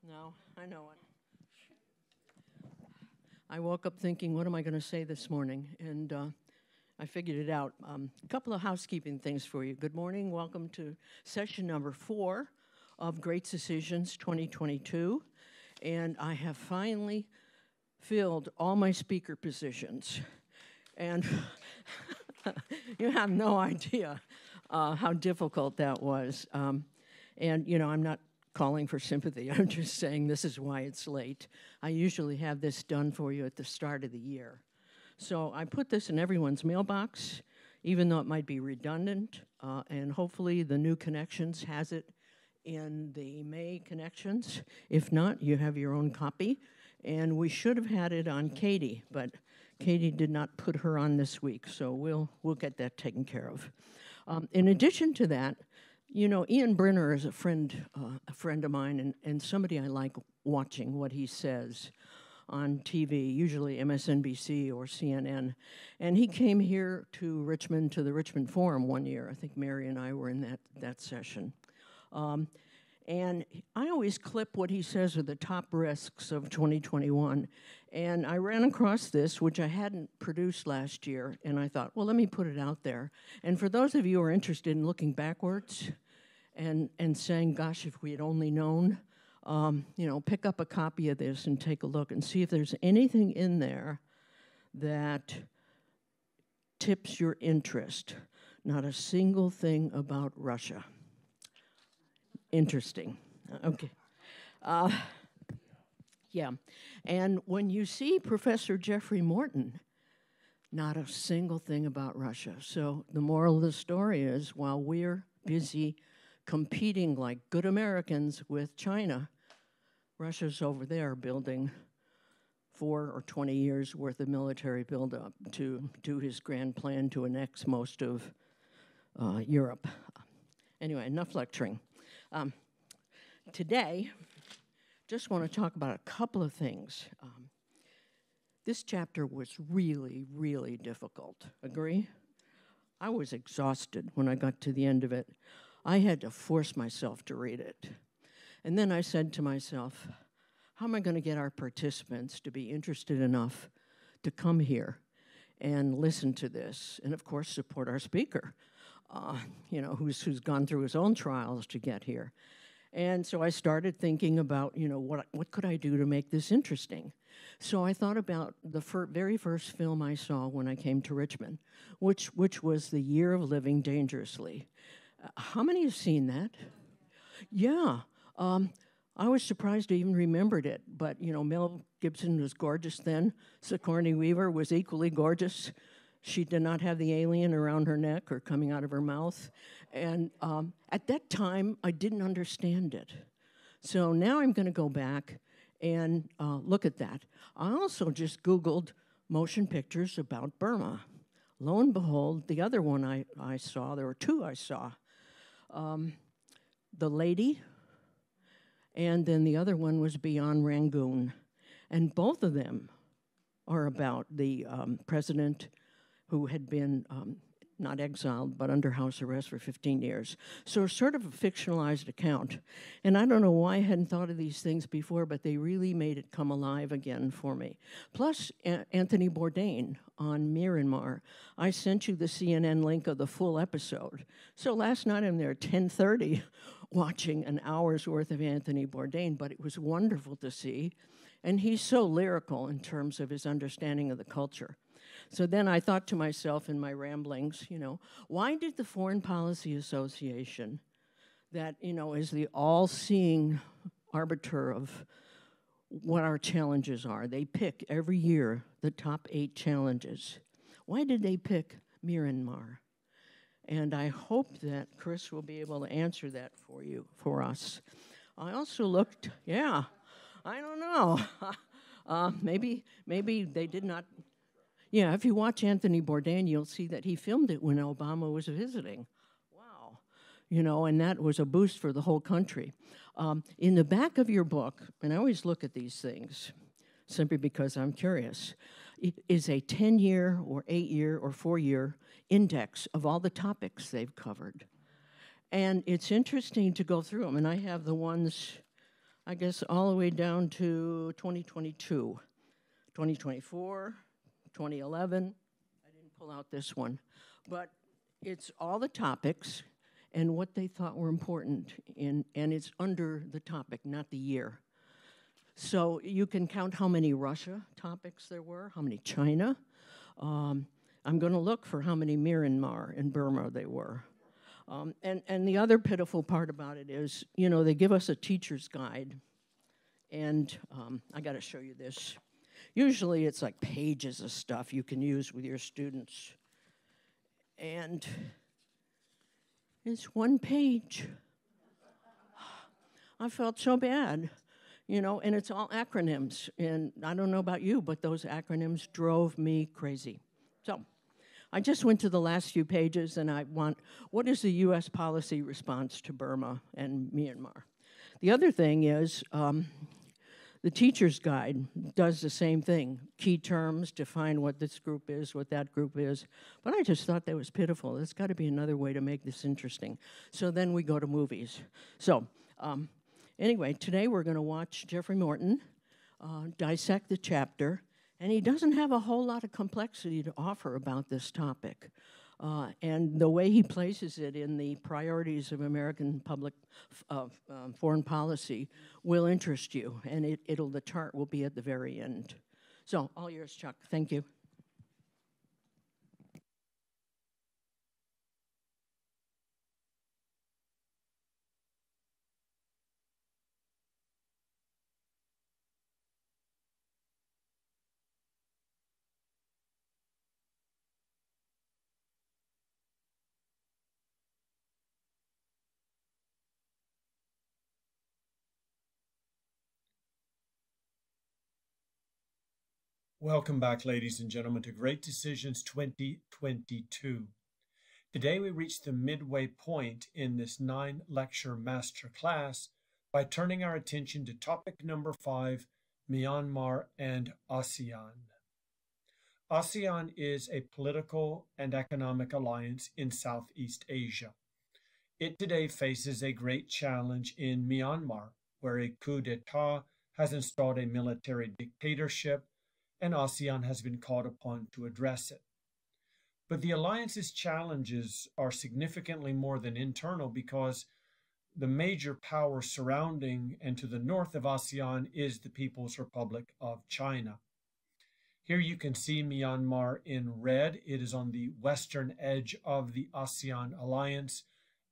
No, I know it. I woke up thinking, what am I going to say this morning? And I figured it out. A couple of housekeeping things for you. Good morning. Welcome to session number 4 of Great Decisions 2022. And I have finally filled all my speaker positions. And you have no idea how difficult that was. And, you know, I'm not calling for sympathy. I'm just saying this is why it's late. I usually have this done for you at the start of the year. So I put this in everyone's mailbox, even though it might be redundant, and hopefully the new Connections has it in the May Connections. If not, you have your own copy. And we should have had it on Katie, but Katie did not put her on this week, so we'll get that taken care of. In addition to that, you know, Ian Brenner is a friend of mine, and somebody I like watching what he says on TV, usually MSNBC or CNN. And he came here to Richmond, to the Richmond Forum one year. I think Mary and I were in that session. And I always clip what he says are the top risks of 2021. And I ran across this, which I hadn't produced last year, and I thought, well, let me put it out there. And for those of you who are interested in looking backwards and saying, gosh, if we had only known, you know, pick up a copy of this and take a look and see if there's anything in there that tips your interest. Not a single thing about Russia. Interesting. Okay. Yeah. And when you see Professor Jeffrey Morton, not a single thing about Russia. So the moral of the story is, while we're busy competing like good Americans with China, Russia's over there building 4 or 20 years worth of military buildup to do his grand plan to annex most of Europe. Anyway, enough lecturing. Today, just want to talk about a couple of things. This chapter was really, really difficult. Agree? I was exhausted when I got to the end of it. I had to force myself to read it. And then I said to myself, how am I going to get our participants to be interested enough to come here and listen to this, and of course support our speaker, you know, who's gone through his own trials to get here. And so I started thinking about, you know, what could I do to make this interesting? So I thought about the very first film I saw when I came to Richmond, which was The Year of Living Dangerously. How many have seen that? Yeah. I was surprised I even remembered it, but, you know, Mel Gibson was gorgeous then. Sigourney Weaver was equally gorgeous. She did not have the alien around her neck or coming out of her mouth. And at that time, I didn't understand it. So now I'm going to go back and look at that. I also just Googled motion pictures about Burma. Lo and behold, the other one I saw, there were 2 I saw. The Lady, and then the other one was Beyond Rangoon. And both of them are about the president who had been not exiled, but under house arrest for 15 years. So sort of a fictionalized account. And I don't know why I hadn't thought of these things before, but they really made it come alive again for me. Plus, Anthony Bourdain on Myanmar. I sent you the CNN link of the full episode. So last night I'm there at 10:30 watching an hour's worth of Anthony Bourdain, but it was wonderful to see. And he's so lyrical in terms of his understanding of the culture. So then I thought to myself in my ramblings, you know, why did the Foreign Policy Association, that, you know, is the all-seeing arbiter of what our challenges are, they pick every year the top 8 challenges. Why did they pick Myanmar? And I hope that Chris will be able to answer that for us. I also looked, yeah, I don't know. Maybe they did not. Yeah, if you watch Anthony Bourdain, you'll see that he filmed it when Obama was visiting. Wow. You know, and that was a boost for the whole country. In the back of your book, and I always look at these things simply because I'm curious, is a 10-year or 8-year or 4-year index of all the topics they've covered. And it's interesting to go through them, and I have the ones I guess all the way down to 2022, 2024, 2011. I didn't pull out this one, but it's all the topics and what they thought were important, and it's under the topic, not the year. So you can count how many Russia topics there were, how many China. I'm going to look for how many Myanmar and Burma they were. And the other pitiful part about it is, you know, they give us a teacher's guide, and I got to show you this. Usually it's like pages of stuff you can use with your students. And it's one page. I felt so bad, you know, and it's all acronyms. And I don't know about you, but those acronyms drove me crazy. So I just went to the last few pages, and what is the U.S. policy response to Burma and Myanmar? The other thing is, the teacher's guide does the same thing. Key terms, define what this group is, what that group is. But I just thought that was pitiful. There's got to be another way to make this interesting. So then we go to movies. So anyway, today we're going to watch Jeffrey Morton dissect the chapter. And he doesn't have a whole lot of complexity to offer about this topic. And the way he places it in the priorities of American public foreign policy will interest you, and the chart will be at the very end. So, all yours, Chuck. Thank you. Welcome back, ladies and gentlemen, to Great Decisions 2022. Today we reach the midway point in this 9-lecture masterclass by turning our attention to topic number 5, Myanmar and ASEAN. ASEAN is a political and economic alliance in Southeast Asia. It today faces a great challenge in Myanmar, where a coup d'etat has installed a military dictatorship, and ASEAN has been called upon to address it. But the alliance's challenges are significantly more than internal, because the major power surrounding and to the north of ASEAN is the People's Republic of China. Here you can see Myanmar in red. It is on the western edge of the ASEAN alliance,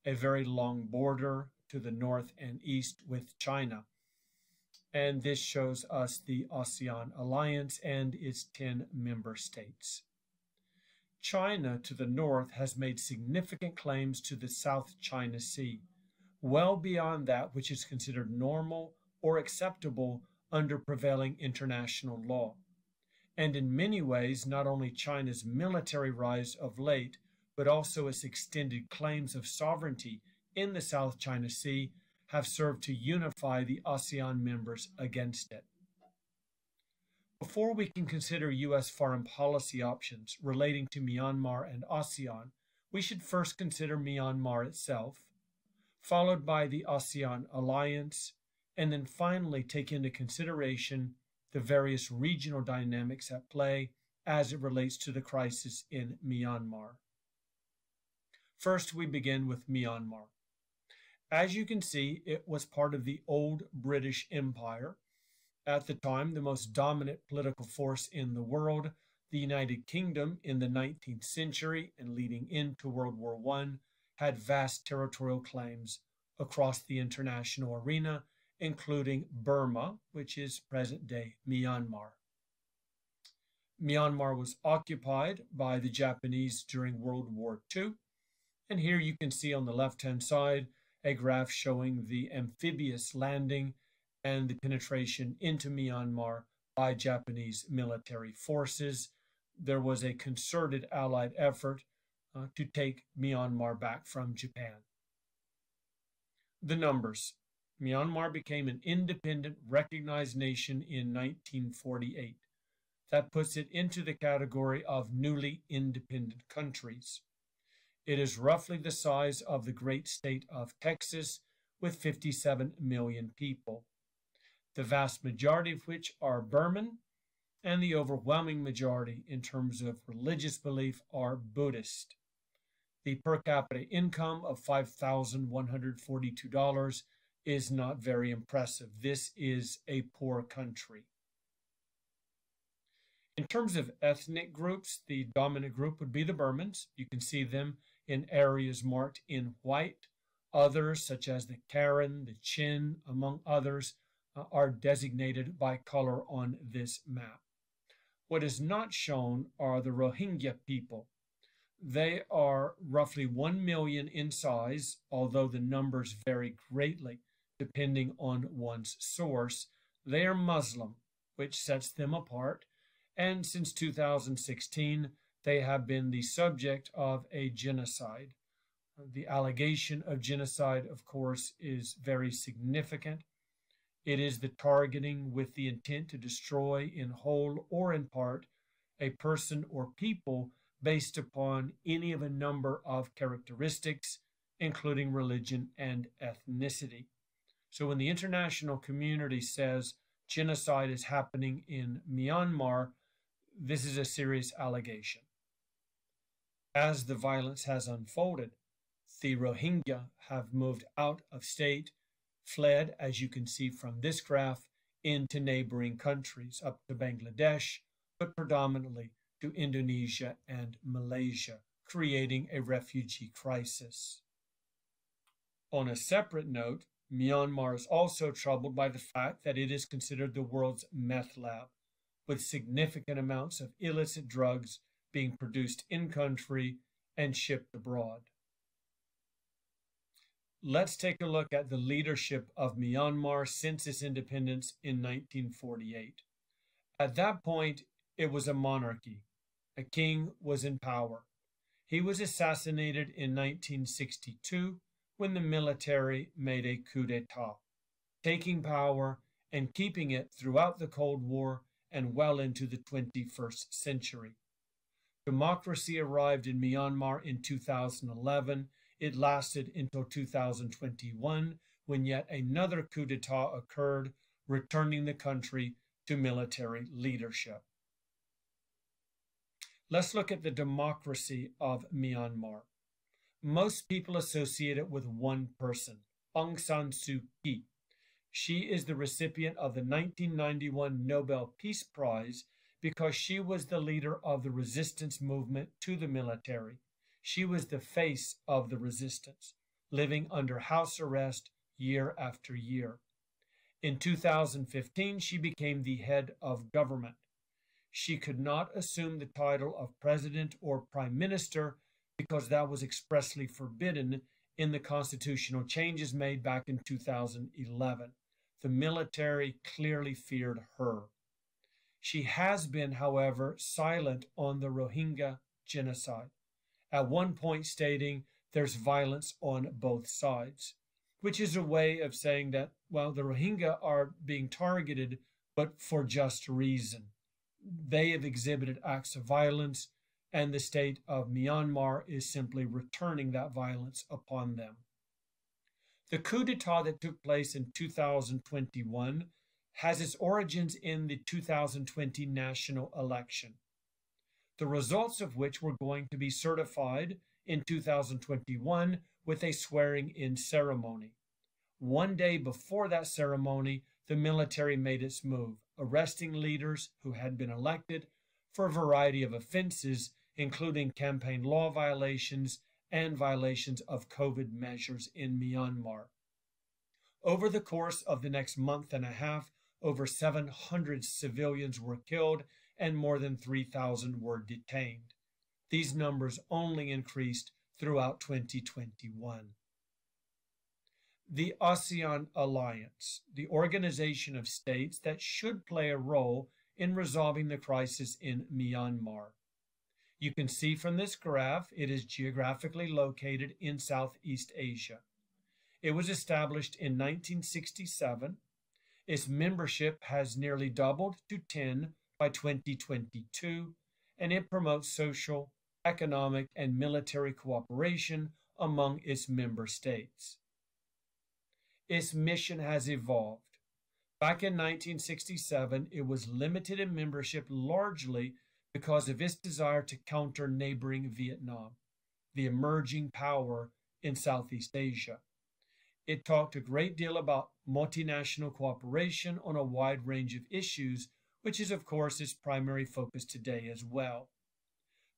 a very long border to the north and east with China. And this shows us the ASEAN alliance and its 10 member states. China to the north has made significant claims to the South China Sea, well beyond that which is considered normal or acceptable under prevailing international law. And in many ways, not only China's military rise of late, but also its extended claims of sovereignty in the South China Sea have served to unify the ASEAN members against it. Before we can consider U.S. foreign policy options relating to Myanmar and ASEAN, we should first consider Myanmar itself, followed by the ASEAN alliance, and then finally take into consideration the various regional dynamics at play as it relates to the crisis in Myanmar. First, we begin with Myanmar. As you can see, it was part of the old British Empire. At the time, the most dominant political force in the world, the United Kingdom in the 19th century and leading into World War I, had vast territorial claims across the international arena, including Burma, which is present-day Myanmar. Myanmar was occupied by the Japanese during World War II, and here you can see on the left-hand side a graph showing the amphibious landing and the penetration into Myanmar by Japanese military forces. There was a concerted Allied effort to take Myanmar back from Japan. The numbers. Myanmar became an independent, recognized nation in 1948. That puts it into the category of newly independent countries. It is roughly the size of the great state of Texas, with 57 million people. the vast majority of which are Burman, and the overwhelming majority in terms of religious belief are Buddhist. The per capita income of $5,142 is not very impressive. This is a poor country. In terms of ethnic groups, the dominant group would be the Burmans. You can see them in areas marked in white. Others, such as the Karen, the Chin, among others, are designated by color on this map. What is not shown are the Rohingya people. They are roughly 1 million in size, although the numbers vary greatly depending on one's source. They are Muslim, which sets them apart, and since 2016, they have been the subject of a genocide. The allegation of genocide, of course, is very significant. It is the targeting with the intent to destroy in whole or in part a person or people based upon any of a number of characteristics, including religion and ethnicity. So when the international community says genocide is happening in Myanmar, this is a serious allegation. As the violence has unfolded, the Rohingya have moved out of state, fled, as you can see from this graph, into neighboring countries, up to Bangladesh, but predominantly to Indonesia and Malaysia, creating a refugee crisis. On a separate note, Myanmar is also troubled by the fact that it is considered the world's meth lab, with significant amounts of illicit drugs being produced in-country and shipped abroad. Let's take a look at the leadership of Myanmar since its independence in 1948. At that point, it was a monarchy. A king was in power. He was assassinated in 1962 when the military made a coup d'etat, taking power and keeping it throughout the Cold War and well into the 21st century. Democracy arrived in Myanmar in 2011. It lasted until 2021, when yet another coup d'etat occurred, returning the country to military leadership. Let's look at the democracy of Myanmar. Most people associate it with one person, Aung San Suu Kyi. She is the recipient of the 1991 Nobel Peace Prize because she was the leader of the resistance movement to the military. She was the face of the resistance, living under house arrest year after year. In 2015, she became the head of government. She could not assume the title of president or prime minister because that was expressly forbidden in the constitutional changes made back in 2011. The military clearly feared her. She has been, however, silent on the Rohingya genocide, at one point stating there's violence on both sides, which is a way of saying that, well, the Rohingya are being targeted, but for just reason. They have exhibited acts of violence, and the state of Myanmar is simply returning that violence upon them. The coup d'etat that took place in 2021 has its origins in the 2020 national election, the results of which were going to be certified in 2021 with a swearing-in ceremony. One day before that ceremony, the military made its move, arresting leaders who had been elected for a variety of offenses, including campaign law violations and violations of COVID measures in Myanmar. Over the course of the next month and a half, over 700 civilians were killed and more than 3,000 were detained. These numbers only increased throughout 2021. The ASEAN Alliance, the organization of states that should play a role in resolving the crisis in Myanmar. You can see from this graph, it is geographically located in Southeast Asia. It was established in 1967. Its membership has nearly doubled to 10 by 2022, and it promotes social, economic, and military cooperation among its member states. Its mission has evolved. Back in 1967, it was limited in membership largely because of its desire to counter neighboring Vietnam, the emerging power in Southeast Asia. It talked a great deal about multinational cooperation on a wide range of issues, which is, of course, its primary focus today as well.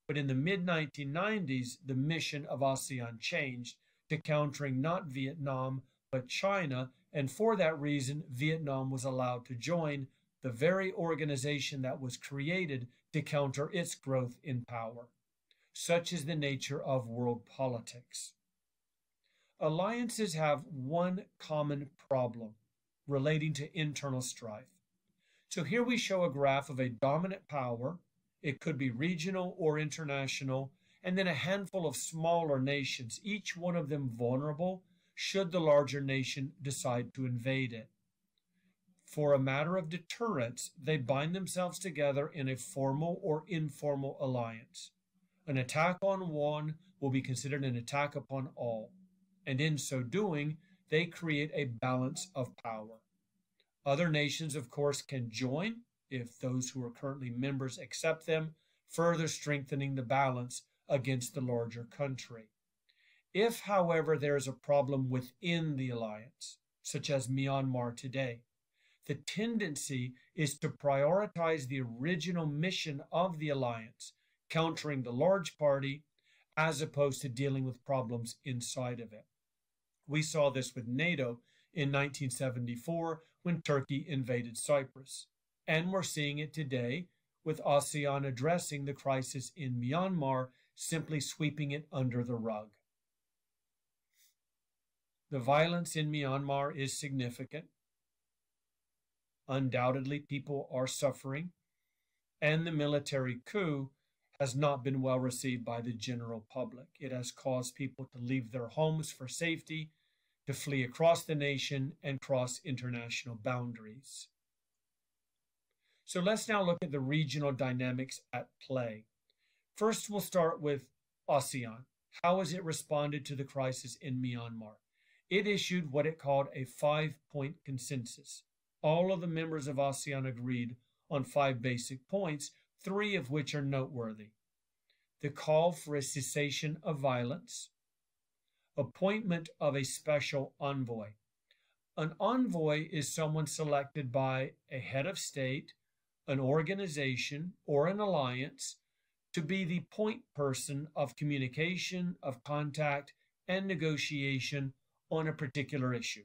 But in the mid-1990s, the mission of ASEAN changed to countering not Vietnam, but China, and for that reason, Vietnam was allowed to join the very organization that was created to counter its growth in power. Such is the nature of world politics. Alliances have one common problem relating to internal strife. So here we show a graph of a dominant power. It could be regional or international, and then a handful of smaller nations, each one of them vulnerable should the larger nation decide to invade it. For a matter of deterrence, they bind themselves together in a formal or informal alliance. An attack on one will be considered an attack upon all, and in so doing, they create a balance of power. Other nations, of course, can join if those who are currently members accept them, further strengthening the balance against the larger country. If, however, there is a problem within the alliance, such as Myanmar today, the tendency is to prioritize the original mission of the alliance, countering the large party, as opposed to dealing with problems inside of it. We saw this with NATO in 1974 when Turkey invaded Cyprus, and we're seeing it today with ASEAN addressing the crisis in Myanmar, simply sweeping it under the rug. The violence in Myanmar is significant. Undoubtedly, people are suffering, and the military coup has not been well received by the general public. It has caused people to leave their homes for safety, to flee across the nation and cross international boundaries. So let's now look at the regional dynamics at play. First, we'll start with ASEAN. How has it responded to the crisis in Myanmar? It issued what it called a 5-point consensus. All of the members of ASEAN agreed on 5 basic points, 3 of which are noteworthy. The call for a cessation of violence, appointment of a special envoy. An envoy is someone selected by a head of state, an organization, or an alliance to be the point person of communication, of contact, and negotiation on a particular issue.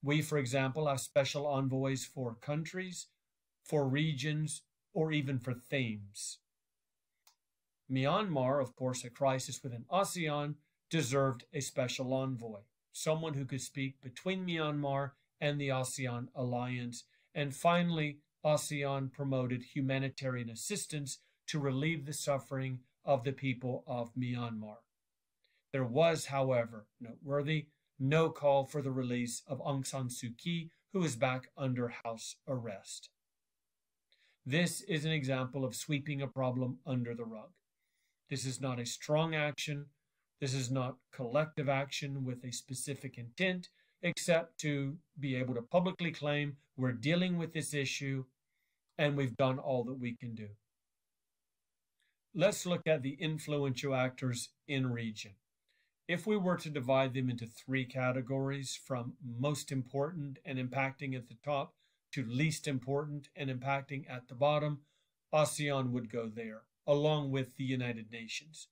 We, for example, have special envoys for countries, for regions, or even for themes. Myanmar, of course, a crisis within ASEAN, deserved a special envoy, someone who could speak between Myanmar and the ASEAN alliance. And finally, ASEAN promoted humanitarian assistance to relieve the suffering of the people of Myanmar. There was, however, noteworthy, no call for the release of Aung San Suu Kyi, who is back under house arrest. This is an example of sweeping a problem under the rug. This is not a strong action. This is not collective action with a specific intent, except to be able to publicly claim we're dealing with this issue and we've done all that we can do. Let's look at the influential actors in region. If we were to divide them into 3 categories, from most important and impacting at the top to least important and impacting at the bottom, ASEAN would go there, along with the United Nations.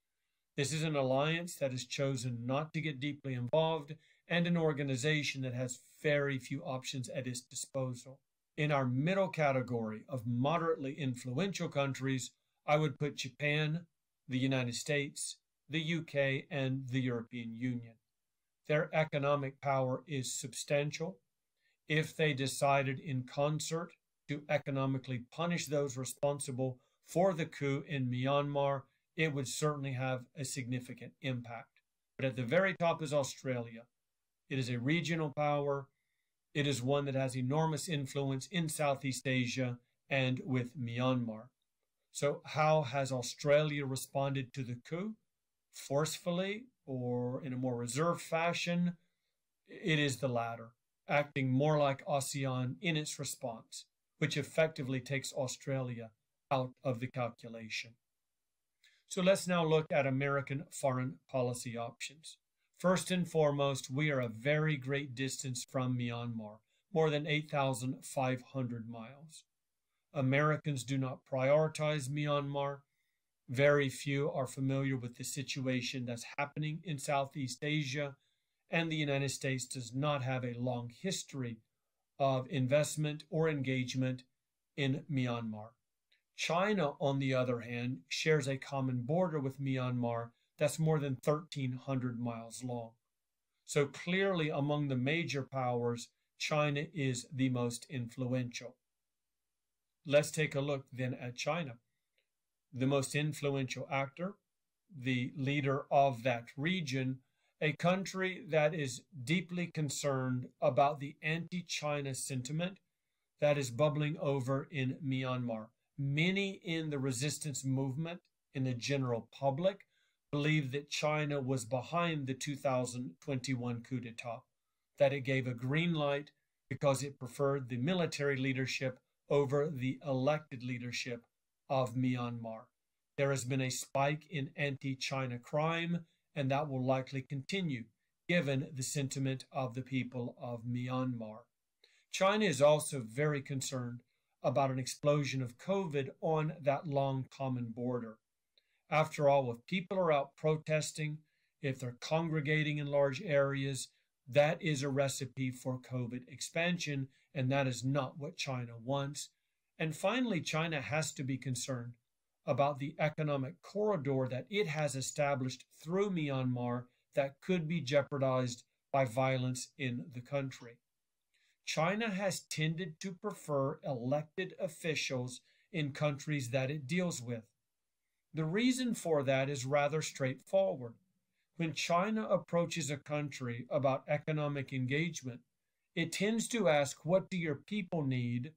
This is an alliance that has chosen not to get deeply involved and an organization that has very few options at its disposal. In our middle category of moderately influential countries, I would put Japan, the United States, the UK, and the European Union. Their economic power is substantial. If they decided in concert to economically punish those responsible for the coup in Myanmar, it would certainly have a significant impact. But at the very top is Australia. It is a regional power. It is one that has enormous influence in Southeast Asia and with Myanmar. So how has Australia responded to the coup? Forcefully or in a more reserved fashion? It is the latter. acting more like ASEAN in its response, which effectively takes Australia out of the calculation. So let's now look at American foreign policy options. First and foremost, we are a very great distance from Myanmar, more than 8,500 miles. Americans do not prioritize Myanmar. Very few are familiar with the situation that's happening in Southeast Asia, and the United States does not have a long history of investment or engagement in Myanmar. China, on the other hand, shares a common border with Myanmar that's more than 1,300 miles long. So clearly, among the major powers, China is the most influential. Let's take a look then at China. The most influential actor, the leader of that region, a country that is deeply concerned about the anti-China sentiment that is bubbling over in Myanmar. Many in the resistance movement, in the general public, believe that China was behind the 2021 coup d'etat, that it gave a green light because it preferred the military leadership over the elected leadership of Myanmar. There has been a spike in anti-China crime, and that will likely continue given the sentiment of the people of Myanmar. China is also very concerned about an explosion of COVID on that long common border. After all, if people are out protesting, if they're congregating in large areas, that is a recipe for COVID expansion, and that is not what China wants. And finally, China has to be concerned about the economic corridor that it has established through Myanmar that could be jeopardized by violence in the country. China has tended to prefer elected officials in countries that it deals with. The reason for that is rather straightforward. When China approaches a country about economic engagement, it tends to ask, what do your people need?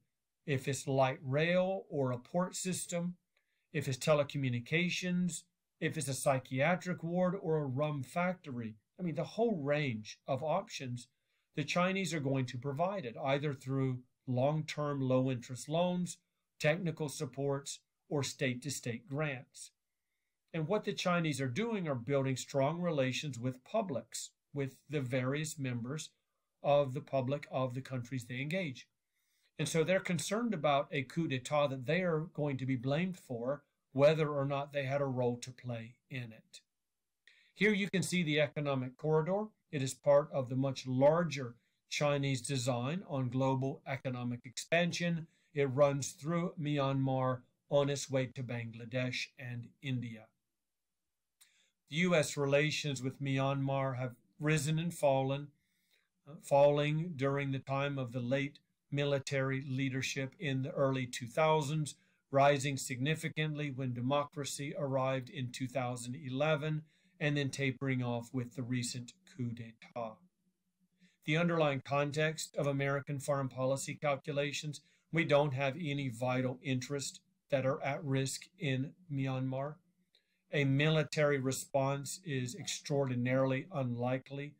If it's light rail or a port system, if it's telecommunications, if it's a psychiatric ward or a rum factory. I mean, the whole range of options the Chinese are going to provide it, either through long-term low-interest loans, technical supports, or state-to-state grants. And what the Chinese are doing are building strong relations with publics, with the various members of the public of the countries they engage. And so they're concerned about a coup d'etat that they are going to be blamed for, whether or not they had a role to play in it. Here you can see the economic corridor. It is part of the much larger Chinese design on global economic expansion. It runs through Myanmar on its way to Bangladesh and India. The U.S. relations with Myanmar have risen and fallen, falling during the time of the late military leadership in the early 2000s, rising significantly when democracy arrived in 2011, and then tapering off with the recent coup d'etat. The underlying context of American foreign policy calculations, we don't have any vital interests that are at risk in Myanmar. A military response is extraordinarily unlikely,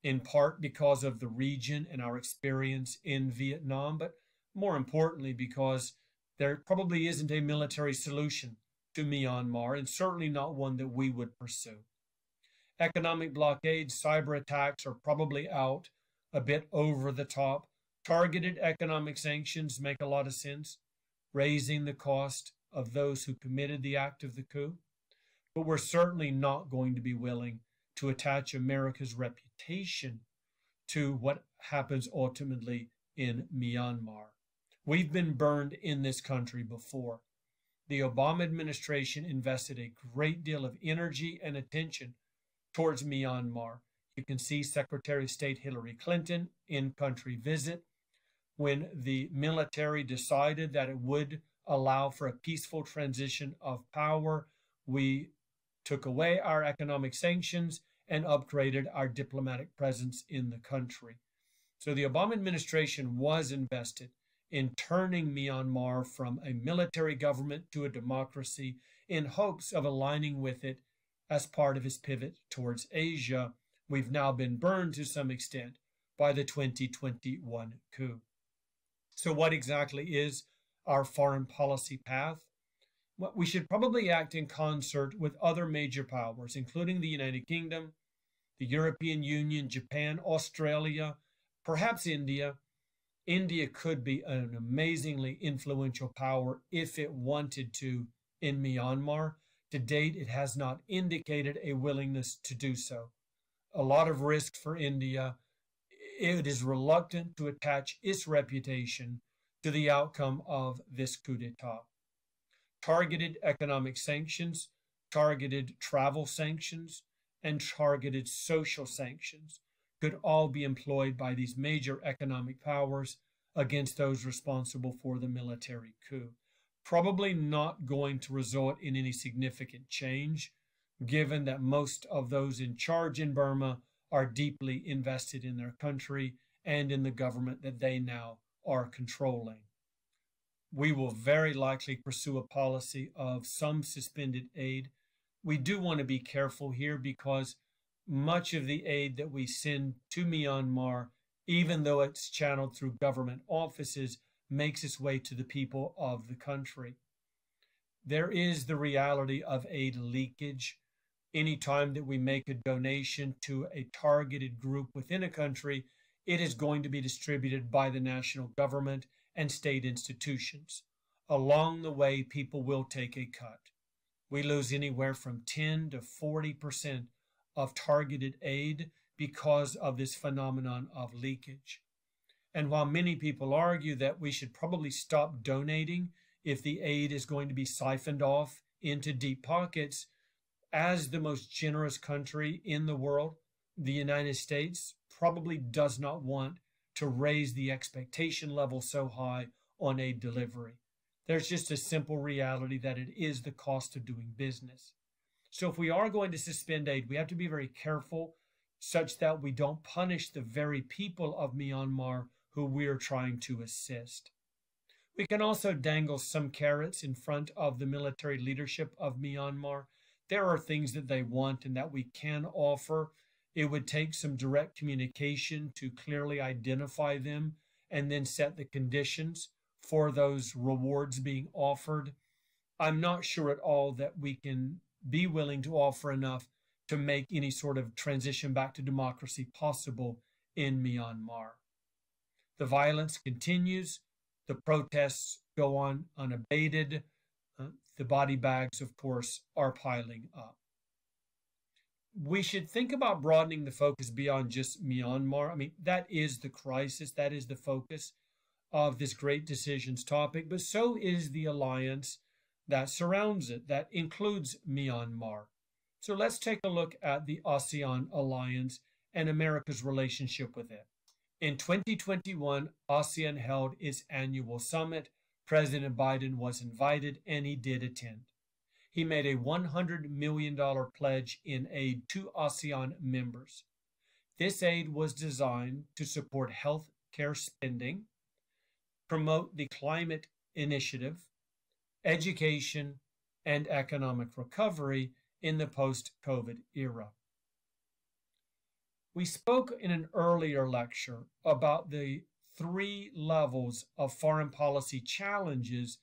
in part because of the region and our experience in Vietnam, but more importantly because there probably isn't a military solution to Myanmar, and certainly not one that we would pursue. Economic blockades, cyber attacks are probably out, a bit over the top. Targeted economic sanctions make a lot of sense, raising the cost of those who committed the act of the coup. But we're certainly not going to be willing to attach America's reputation to what happens ultimately in Myanmar. We've been burned in this country before. The Obama administration invested a great deal of energy and attention towards Myanmar. You can see Secretary of State Hillary Clinton in-country visit when the military decided that it would allow for a peaceful transition of power. We took away our economic sanctions and upgraded our diplomatic presence in the country. So the Obama administration was invested in turning Myanmar from a military government to a democracy in hopes of aligning with it as part of his pivot towards Asia. We've now been burned to some extent, by the 2021 coup. So what exactly is our foreign policy path? Well, we should probably act in concert with other major powers, including the United Kingdom, the European Union, Japan, Australia, perhaps India. India could be an amazingly influential power if it wanted to in Myanmar. To date, it has not indicated a willingness to do so. A lot of risk for India. It is reluctant to attach its reputation to the outcome of this coup d'etat. Targeted economic sanctions, targeted travel sanctions, and targeted social sanctions could all be employed by these major economic powers against those responsible for the military coup. Probably not going to result in any significant change, given that most of those in charge in Burma are deeply invested in their country and in the government that they now are controlling. We will very likely pursue a policy of some suspended aid. We do want to be careful here because much of the aid that we send to Myanmar, even though it's channeled through government offices, makes its way to the people of the country. There is the reality of aid leakage. Anytime that we make a donation to a targeted group within a country, it is going to be distributed by the national government and state institutions. Along the way, people will take a cut. We lose anywhere from 10 to 40% of targeted aid because of this phenomenon of leakage. And while many people argue that we should probably stop donating if the aid is going to be siphoned off into deep pockets, as the most generous country in the world, the United States probably does not want to raise the expectation level so high on aid delivery. There's just a simple reality that it is the cost of doing business. So if we are going to suspend aid, we have to be very careful such that we don't punish the very people of Myanmar who we are trying to assist. We can also dangle some carrots in front of the military leadership of Myanmar. There are things that they want and that we can offer. It would take some direct communication to clearly identify them and then set the conditions for those rewards being offered. I'm not sure at all that we can be willing to offer enough to make any sort of transition back to democracy possible in Myanmar. The violence continues. The protests go on unabated. The body bags, of course, are piling up. We should think about broadening the focus beyond just Myanmar. I mean, that is the crisis. That is the focus of this Great Decisions topic, but so is the alliance that surrounds it, that includes Myanmar. So let's take a look at the ASEAN alliance and America's relationship with it. In 2021, ASEAN held its annual summit. President Biden was invited and he did attend. He made a $100 million pledge in aid to ASEAN members. This aid was designed to support health care spending, promote the climate initiative, education, and economic recovery in the post-COVID era. We spoke in an earlier lecture about the 3 levels of foreign policy challenges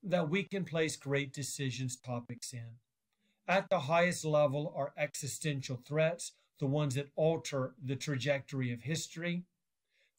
that we can place Great Decisions topics in. At the highest level are existential threats, the ones that alter the trajectory of history.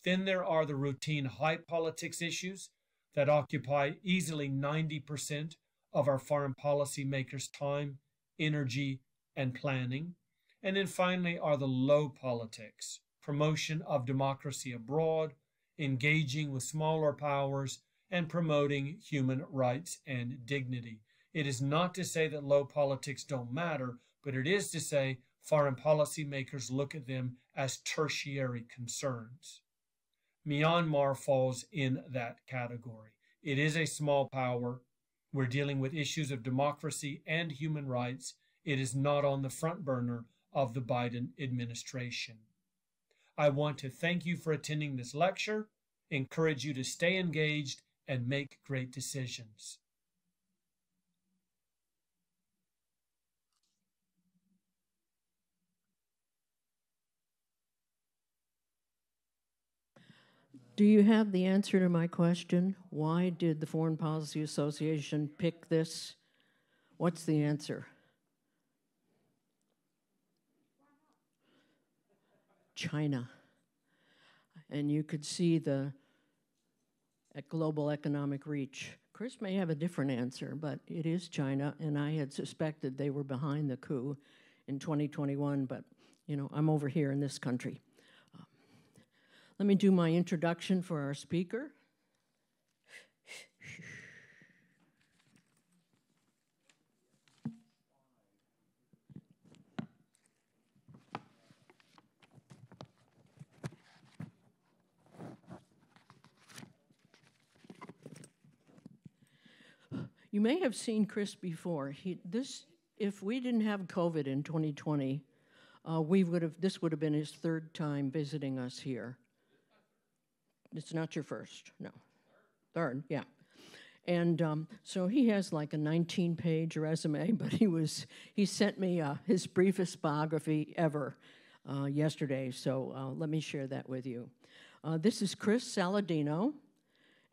Then there are the routine high politics issues that occupy easily 90% of our foreign policy makers' time, energy, and planning. And then finally are the low politics, promotion of democracy abroad, engaging with smaller powers, and promoting human rights and dignity. It is not to say that low politics don't matter, but it is to say foreign policy makers look at them as tertiary concerns. Myanmar falls in that category. It is a small power. We're dealing with issues of democracy and human rights. It is not on the front burner of the Biden administration. I want to thank you for attending this lecture, encourage you to stay engaged, and make great decisions. Do you have the answer to my question? Why did the Foreign Policy Association pick this? What's the answer? China. And you could see the global economic reach. Chris may have a different answer, but it is China, and I had suspected they were behind the coup in 2021, but you know, I'm over here in this country. Let me do my introduction for our speaker. You may have seen Chris before. If we didn't have COVID in 2020, this would have been his third time visiting us here. It's not your first, no. Third, yeah. And so he has like a 19-page resume, but he sent me his briefest biography ever yesterday, so let me share that with you. This is Chris Saladino,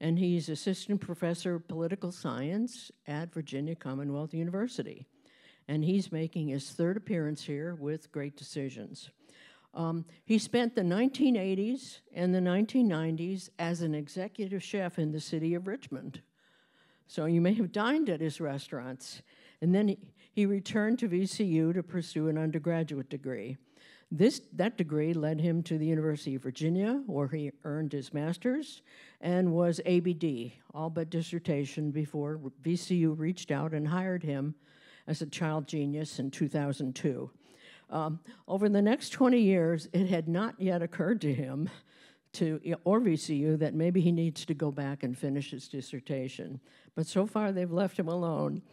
and he's assistant professor of political science at Virginia Commonwealth University. And he's making his third appearance here with Great Decisions. He spent the 1980s and the 1990s as an executive chef in the city of Richmond. So you may have dined at his restaurants. And then he returned to VCU to pursue an undergraduate degree. That degree led him to the University of Virginia, where he earned his master's and was ABD, all but dissertation, before VCU reached out and hired him as a child genius in 2002. Over the next 20 years, it had not yet occurred to him or VCU that maybe he needs to go back and finish his dissertation. But so far, they've left him alone.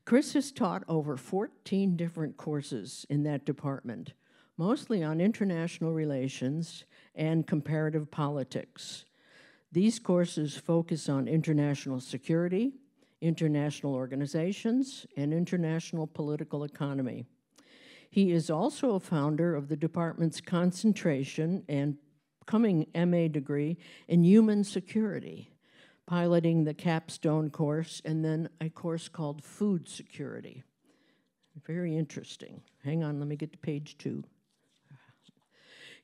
Chris has taught over 14 different courses in that department, mostly on international relations and comparative politics. These courses focus on international security, international organizations, and international political economy. He is also a founder of the department's concentration and coming MA degree in human security, piloting the capstone course and then a course called food security. Very interesting. Hang on, let me get to page 2.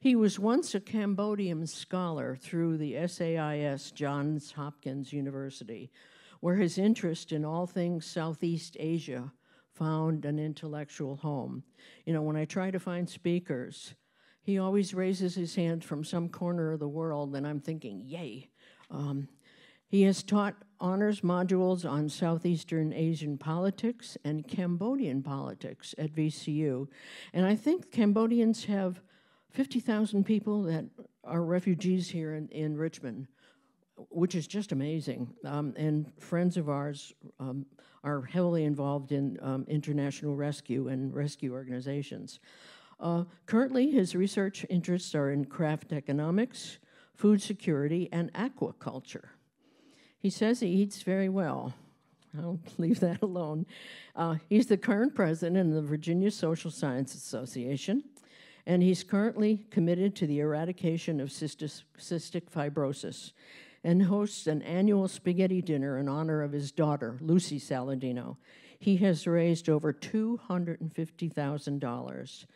He was once a Cambodian scholar through the SAIS Johns Hopkins University, where his interest in all things Southeast Asia found an intellectual home. You know, when I try to find speakers, he always raises his hand from some corner of the world, and I'm thinking, yay. He has taught honors modules on Southeastern Asian politics and Cambodian politics at VCU. And I think Cambodians have 50,000 people that are refugees here in Richmond, which is just amazing. And friends of ours are heavily involved in international rescue and rescue organizations. Currently, his research interests are in craft economics, food security, and aquaculture. He says he eats very well. I'll leave that alone. He's the current president of the Virginia Social Science Association, and he's currently committed to the eradication of cystic fibrosis and hosts an annual spaghetti dinner in honor of his daughter, Lucy Saladino. He has raised over $250,000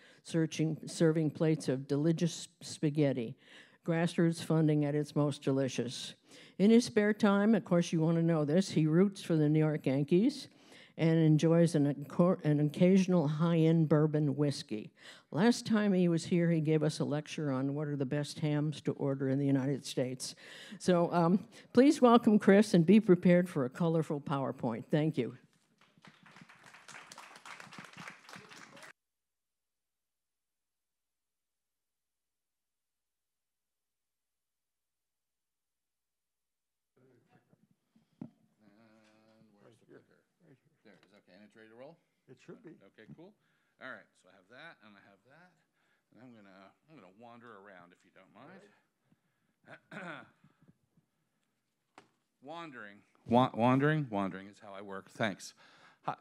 serving plates of delicious spaghetti, grassroots funding at its most delicious. In his spare time, of course you want to know this, he roots for the New York Yankees and enjoys an occasional high-end bourbon whiskey. Last time he was here, he gave us a lecture on what are the best hams to order in the United States. So please welcome Chris and be prepared for a colorful PowerPoint. Thank you. Ready to roll? It should be. Okay, cool. All right, so I have that, and I have that, and I'm gonna wander around if you don't mind. Wandering is how I work. Thanks.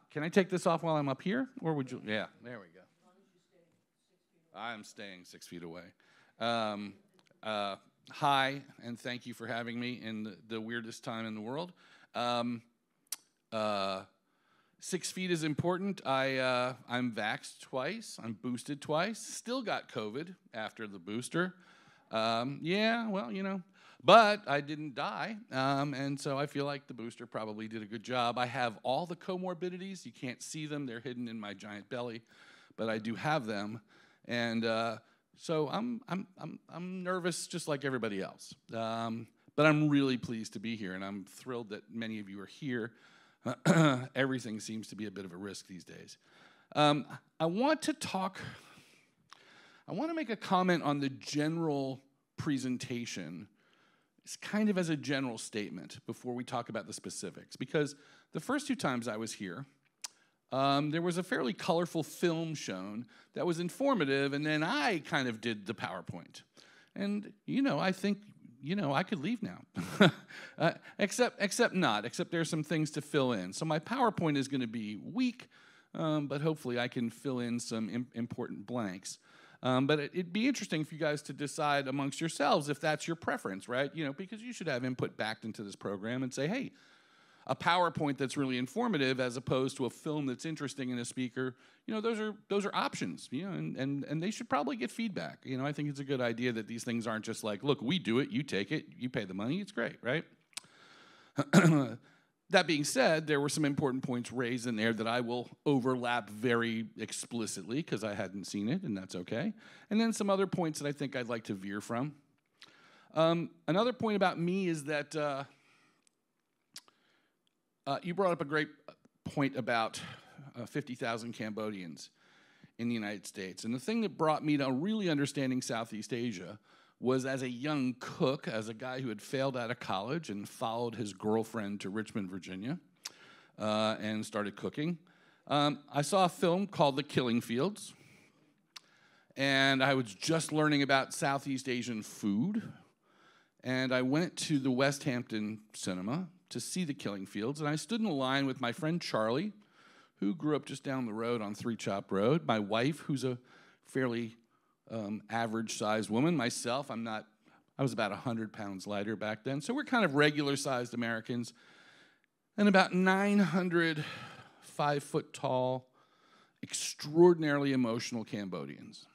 Can I take this off while I'm up here, or would you? Yeah, there we go. I'm staying 6 feet away. Hi, and thank you for having me in the weirdest time in the world. 6 feet is important. I'm vaxxed twice. I'm boosted twice. Still got COVID after the booster. Yeah, well, you know. But I didn't die, and so I feel like the booster probably did a good job. I have all the comorbidities. You can't see them. They're hidden in my giant belly, but I do have them. And so I'm nervous just like everybody else. But I'm really pleased to be here, and I'm thrilled that many of you are here. Everything seems to be a bit of a risk these days. I want to make a comment on the general presentation. It's kind of as a general statement before we talk about the specifics, because the first 2 times I was here, there was a fairly colorful film shown that was informative, and then I kind of did the PowerPoint. And, you know, I think, you know, I could leave now. Except there's some things to fill in. So my PowerPoint is going to be weak, but hopefully I can fill in some important blanks. But it'd be interesting for you guys to decide amongst yourselves if that's your preference, right? You know, because you should have input backed into this program and say, hey, a PowerPoint that's really informative as opposed to a film that's interesting in a speaker, you know, those are options, you know, and they should probably get feedback. You know, I think it's a good idea that these things aren't just like, look, we do it, you take it, you pay the money, it's great, right? That being said, there were some important points raised in there that I will overlap very explicitly because I hadn't seen it, and that's okay. And then some other points that I think I'd like to veer from. Another point about me is that you brought up a great point about 50,000 Cambodians in the United States. And the thing that brought me to really understanding Southeast Asia was as a young cook, as a guy who had failed out of college and followed his girlfriend to Richmond, Virginia, and started cooking. I saw a film called The Killing Fields, and I was just learning about Southeast Asian food, and I went to the West Hampton Cinema to see The Killing Fields, and I stood in a line with my friend Charlie, who grew up just down the road on Three Chop Road, my wife, who's a fairly average-sized woman. Myself, I was about 100 pounds lighter back then, so we're kind of regular-sized Americans, and about 900 5-foot-tall, extraordinarily emotional Cambodians,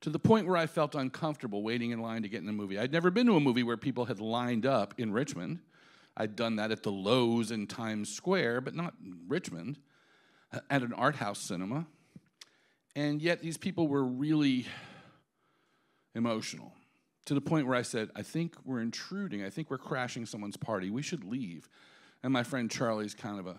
to the point where I felt uncomfortable waiting in line to get in a movie. I'd never been to a movie where people had lined up in Richmond. I'd done that at the Lowe's in Times Square, but not in Richmond, at an art house cinema. And yet these people were really emotional, to the point where I said, I think we're intruding. I think we're crashing someone's party. We should leave. And my friend Charlie's kind of a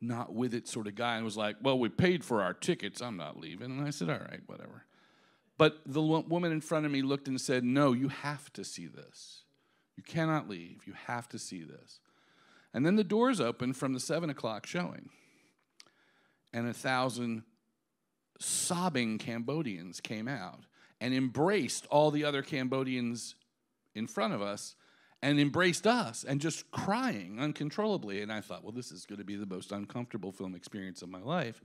not with it sort of guy, and was like, well, we paid for our tickets. I'm not leaving. And I said, all right, whatever. But the woman in front of me looked and said, no, you have to see this. You cannot leave. You have to see this. And then the doors opened from the 7 o'clock showing, and 1,000 sobbing Cambodians came out and embraced all the other Cambodians in front of us and embraced us and just crying uncontrollably. And I thought, well, this is going to be the most uncomfortable film experience of my life.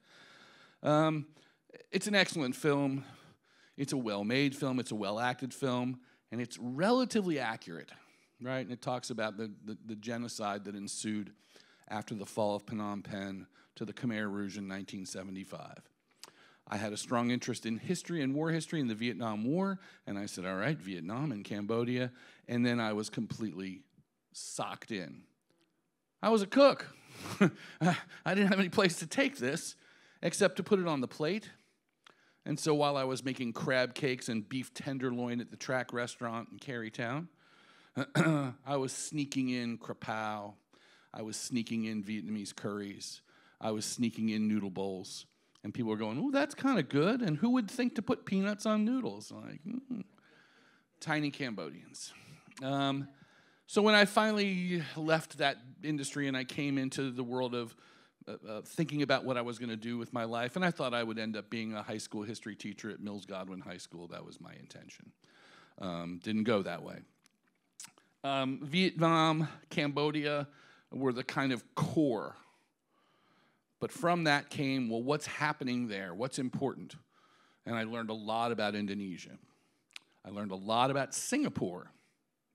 It's an excellent film. It's a well-made film. It's a well-acted film. And it's relatively accurate, right? And it talks about the genocide that ensued after the fall of Phnom Penh to the Khmer Rouge in 1975. I had a strong interest in history and war history in the Vietnam War, and I said, all right, Vietnam and Cambodia, and then I was completely socked in. I was a cook. I didn't have any place to take this except to put it on the plate. And so while I was making crab cakes and beef tenderloin at the Track restaurant in Carytown, I was sneaking in krapao. I was sneaking in Vietnamese curries. I was sneaking in noodle bowls. And people were going, oh, that's kind of good. And who would think to put peanuts on noodles? Like, tiny Cambodians. So when I finally left that industry and I came into the world of thinking about what I was going to do with my life, and I thought I would end up being a high school history teacher at Mills Godwin High School. That was my intention. Didn't go that way. Vietnam, Cambodia were the kind of core. But from that came, well, what's happening there? What's important? And I learned a lot about Indonesia. I learned a lot about Singapore,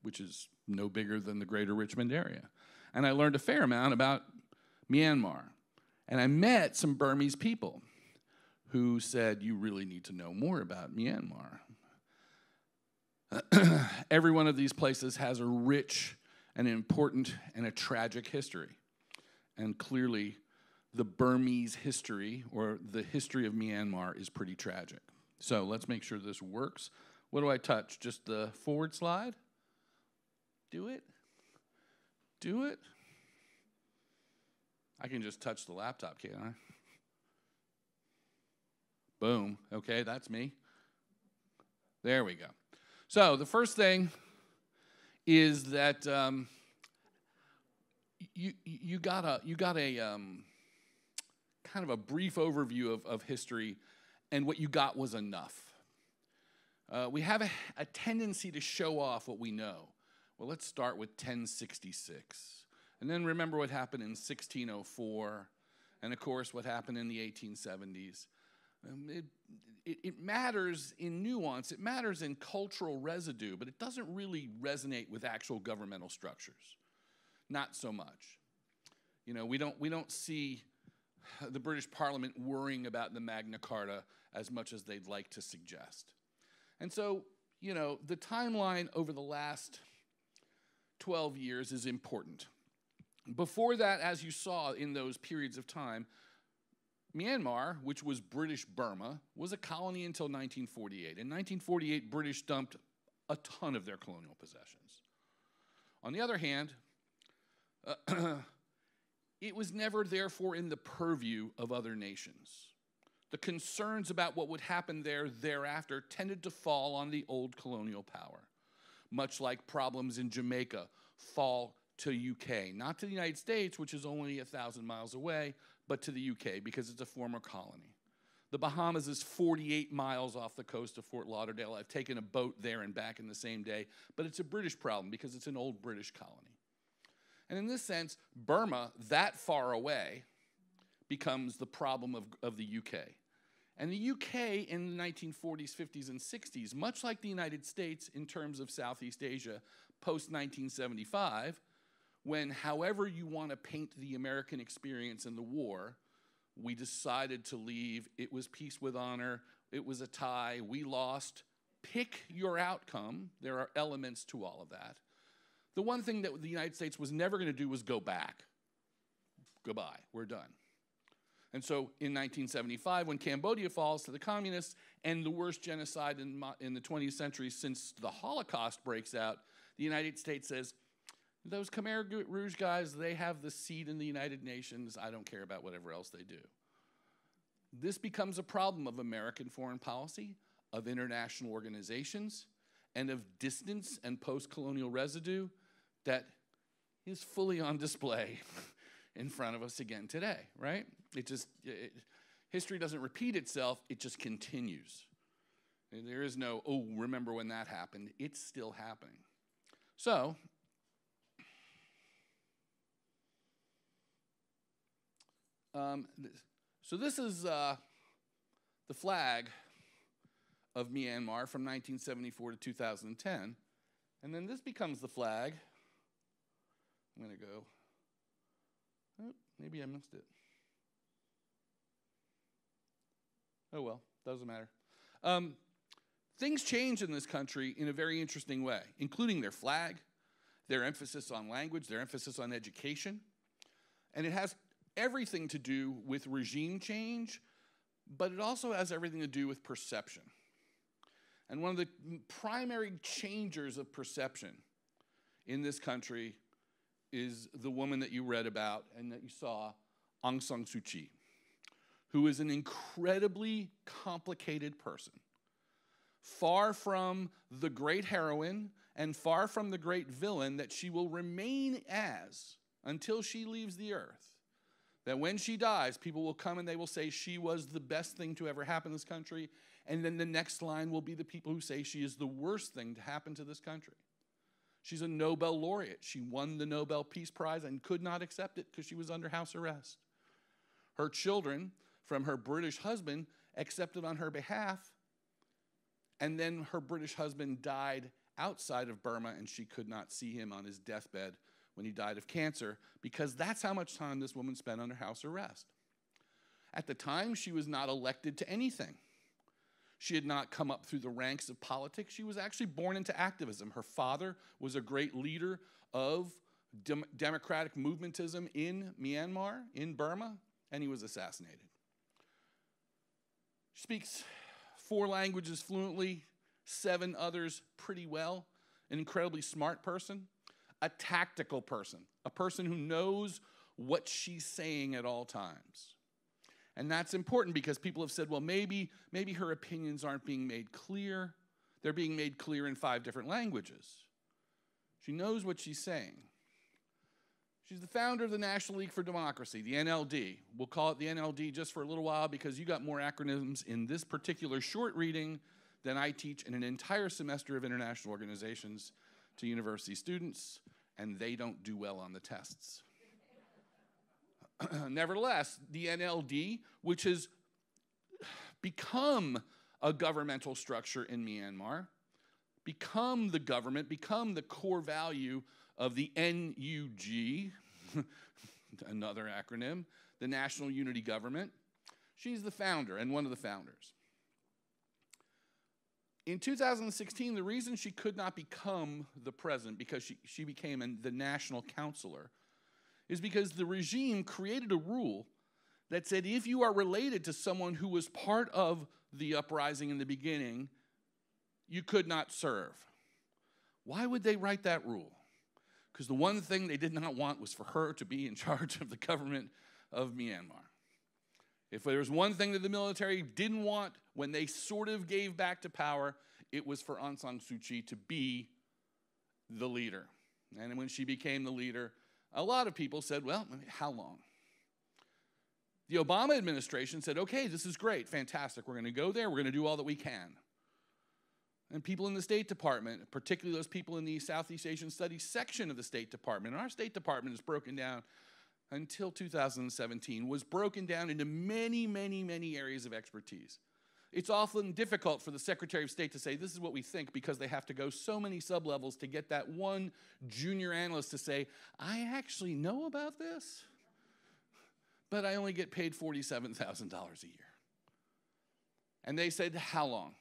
which is no bigger than the greater Richmond area. And I learned a fair amount about Myanmar. And I met some Burmese people who said, you really need to know more about Myanmar. Every one of these places has a rich and important and a tragic history. And clearly, the Burmese history, or the history of Myanmar, is pretty tragic. So let's make sure this works. What do I touch? Just the forward slide? Do it? Do it? I can just touch the laptop, can't I? Boom. Okay, that's me. There we go. So the first thing is that you got a kind of a brief overview of history, and what you got was enough. We have a tendency to show off what we know. Well, let's start with 1066, and then remember what happened in 1604, and of course what happened in the 1870s. It matters in nuance, it matters in cultural residue, but it doesn't really resonate with actual governmental structures. Not so much. You know, we don't see the British Parliament worrying about the Magna Carta as much as they'd like to suggest. And so, you know, the timeline over the last 12 years is important. Before that, as you saw in those periods of time, Myanmar, which was British Burma, was a colony until 1948. In 1948, British dumped a ton of their colonial possessions. On the other hand, it was never, therefore, in the purview of other nations. The concerns about what would happen there thereafter tended to fall on the old colonial power, much like problems in Jamaica fall to UK, not to the United States, which is only 1,000 miles away, but to the UK because it's a former colony. The Bahamas is 48 miles off the coast of Fort Lauderdale. I've taken a boat there and back in the same day, but it's a British problem because it's an old British colony. And in this sense, Burma, that far away, becomes the problem of the UK. And the UK in the 1940s, 50s, and 60s, much like the United States in terms of Southeast Asia post-1975, when, however you want to paint the American experience in the war, we decided to leave. It was peace with honor. It was a tie. We lost. Pick your outcome. There are elements to all of that. The one thing that the United States was never going to do was go back. Goodbye. We're done. And so in 1975, when Cambodia falls to the communists and the worst genocide in the 20th century since the Holocaust breaks out, the United States says, those Khmer Rouge guys, they have the seat in the United Nations. I don't care about whatever else they do. This becomes a problem of American foreign policy, of international organizations, and of distance and post-colonial residue that is fully on display in front of us again today, right? History doesn't repeat itself, it just continues. And there is no, oh, remember when that happened. It's still happening. So this is the flag of Myanmar from 1974 to 2010. And then this becomes the flag. I'm going to go, oh, maybe I missed it. Oh, well, doesn't matter. Things change in this country in a very interesting way, including their flag, their emphasis on language, their emphasis on education. And it has everything to do with regime change, but it also has everything to do with perception. And one of the primary changers of perception in this country is the woman that you read about and that you saw, Aung San Suu Kyi, who is an incredibly complicated person. Far from the great heroine and far from the great villain that she will remain as until she leaves the earth. That when she dies, people will come and they will say she was the best thing to ever happen in this country. And then the next line will be the people who say she is the worst thing to happen to this country. She's a Nobel laureate. She won the Nobel Peace Prize and could not accept it because she was under house arrest. Her children, from her British husband, accepted on her behalf And then her British husband died outside of Burma, and she could not see him on his deathbed when he died of cancer, because that's how much time this woman spent under house arrest. At the time, she was not elected to anything. She had not come up through the ranks of politics. She was actually born into activism. Her father was a great leader of democratic movementism in Myanmar, in Burma, and he was assassinated. She speaks 4 languages fluently, 7 others pretty well, an incredibly smart person, a tactical person, a person who knows what she's saying at all times. And that's important because people have said, well, maybe her opinions aren't being made clear. They're being made clear in 5 different languages. She knows what she's saying. She's the founder of the National League for Democracy, the NLD. We'll call it the NLD just for a little while because you got more acronyms in this particular short reading than I teach in an entire semester of international organizations to university students, and they don't do well on the tests. Nevertheless, the NLD, which has become a governmental structure in Myanmar, become the government, become the core value of the NUG, another acronym, the National Unity Government. She's the founder and one of the founders. In 2016, the reason she could not become the president, because she became the national counselor, is because the regime created a rule that said if you are related to someone who was part of the uprising in the beginning, you could not serve. Why would they write that rule? Because the one thing they did not want was for her to be in charge of the government of Myanmar. If there was one thing that the military didn't want when they sort of gave back to power, it was for Aung San Suu Kyi to be the leader. And when she became the leader, a lot of people said, well, how long? The Obama administration said, okay, this is great, fantastic. We're going to go there. We're going to do all that we can. And people in the State Department, particularly those people in the Southeast Asian Studies section of the State Department, and our State Department is broken down until 2017, was broken down into many, many, many areas of expertise. It's often difficult for the Secretary of State to say, this is what we think, because they have to go so many sub-levels to get that one junior analyst to say, I actually know about this, but I only get paid $47,000 a year. And they said, how long?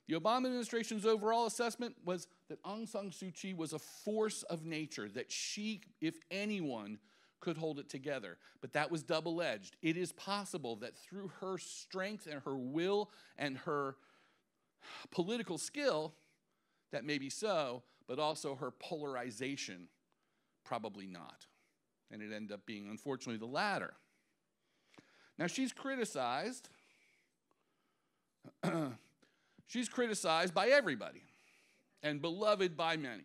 The Obama administration's overall assessment was that Aung San Suu Kyi was a force of nature, that she, if anyone, could hold it together. But that was double-edged. It is possible that through her strength and her will and her political skill, that may be so, but also her polarization, probably not. And it ended up being, unfortunately, the latter. Now, she's criticized. She's criticized by everybody and beloved by many.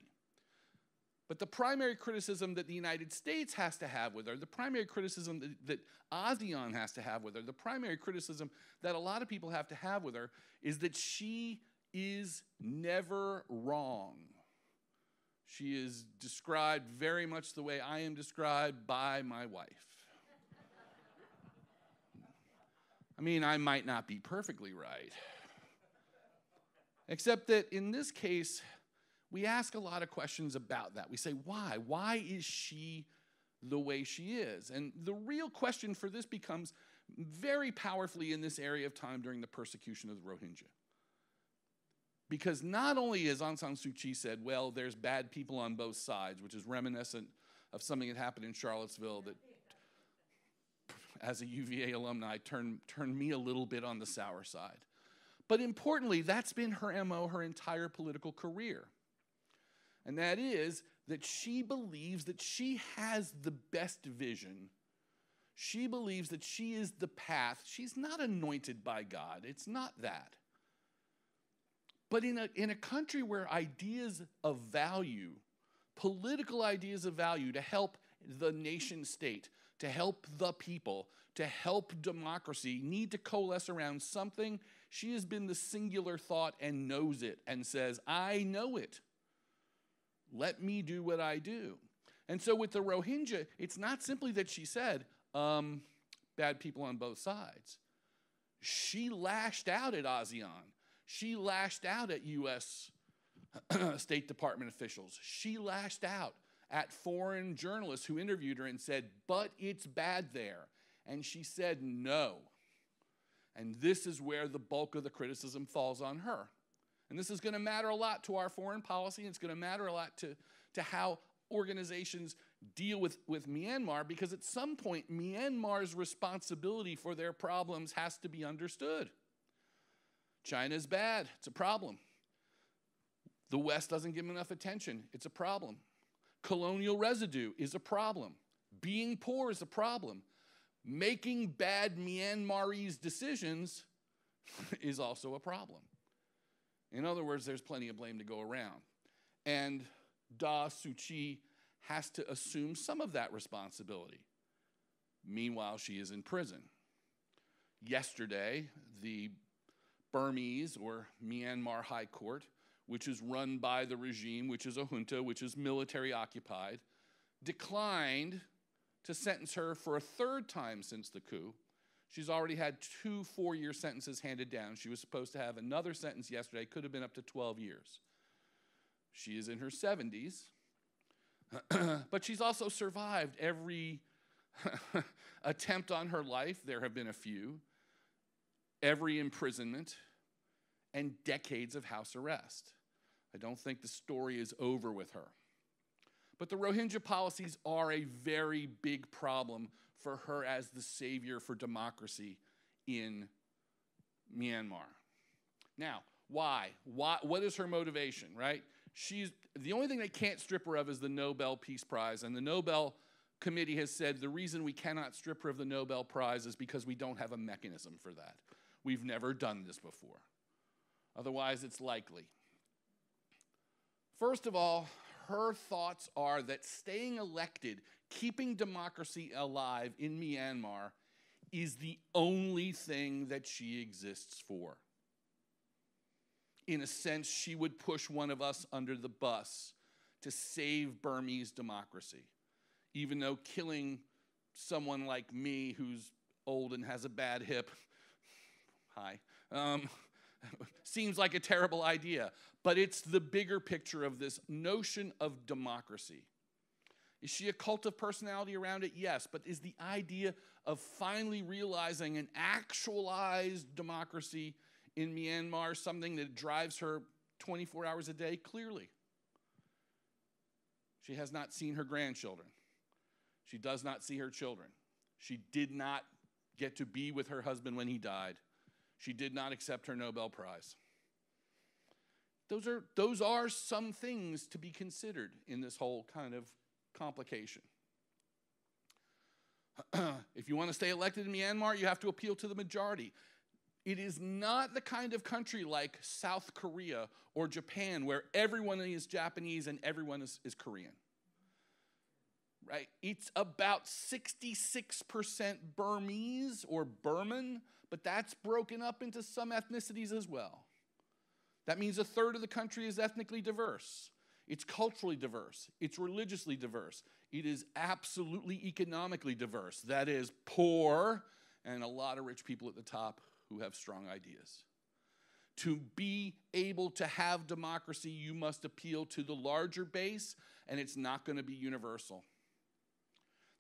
But the primary criticism that the United States has to have with her, the primary criticism that ASEAN has to have with her, the primary criticism that a lot of people have to have with her is that she is never wrong. She is described very much the way I am described by my wife. I mean, I might not be perfectly right. Except that in this case, we ask a lot of questions about that. We say, why? Why is she the way she is? And the real question for this becomes very powerfully in this area of time during the persecution of the Rohingya. Because not only has Aung San Suu Kyi said, well, there's bad people on both sides, which is reminiscent of something that happened in Charlottesville that, as a UVA alumni, turned me a little bit on the sour side. But importantly, that's been her MO her entire political career. And that is that she believes that she has the best vision. She believes that she is the path. She's not anointed by God. It's not that. But in a country where ideas of value, political ideas of value to help the nation state, to help the people, to help democracy, need to coalesce around something, she has been the singular thought and knows it and says, I know it. Let me do what I do. And so with the Rohingya, it's not simply that she said, bad people on both sides. She lashed out at ASEAN. She lashed out at U.S. State Department officials. She lashed out at foreign journalists who interviewed her and said, but it's bad there. And she said no. And this is where the bulk of the criticism falls on her. And this is going to matter a lot to our foreign policy, and it's going to matter a lot to how organizations deal with Myanmar, because at some point, Myanmar's responsibility for their problems has to be understood. China's bad. It's a problem. The West doesn't give them enough attention. It's a problem. Colonial residue is a problem. Being poor is a problem. Making bad Myanmarese decisions is also a problem. In other words, there's plenty of blame to go around. And Daw Suu Kyi has to assume some of that responsibility. Meanwhile, she is in prison. Yesterday, the Burmese, or Myanmar High Court, which is run by the regime, which is a junta, which is military occupied, declined to sentence her for a third time since the coup. She's already had 2 4-year sentences handed down. She was supposed to have another sentence yesterday, could have been up to 12 years. She is in her 70s, but she's also survived every attempt on her life. There have been a few. Every imprisonment, and decades of house arrest. I don't think the story is over with her. But the Rohingya policies are a very big problem for her as the savior for democracy in Myanmar. Now, why? What is her motivation, right? The only thing they can't strip her of is the Nobel Peace Prize, and the Nobel Committee has said the reason we cannot strip her of the Nobel Prize is because we don't have a mechanism for that. We've never done this before. Otherwise, it's likely. First of all, her thoughts are that staying elected, keeping democracy alive in Myanmar, is the only thing that she exists for. In a sense, she would push one of us under the bus to save Burmese democracy, even though killing someone like me who's old and has a bad hip, seems like a terrible idea. But it's the bigger picture of this notion of democracy. Is she a cult of personality around it? Yes. But is the idea of finally realizing an actualized democracy in Myanmar something that drives her 24 hours a day? Clearly. She has not seen her grandchildren. She does not see her children. She did not get to be with her husband when he died. She did not accept her Nobel Prize. Those are some things to be considered in this whole kind of complication. If you want to stay elected in Myanmar, you have to appeal to the majority. It is not the kind of country like South Korea or Japan where everyone is Japanese and everyone is Korean. Right? It's about 66% Burmese or Burman, but that's broken up into some ethnicities as well. That means a third of the country is ethnically diverse. It's culturally diverse. It's religiously diverse. It is absolutely economically diverse. That is poor and a lot of rich people at the top who have strong ideas. To be able to have democracy, you must appeal to the larger base, and it's not going to be universal.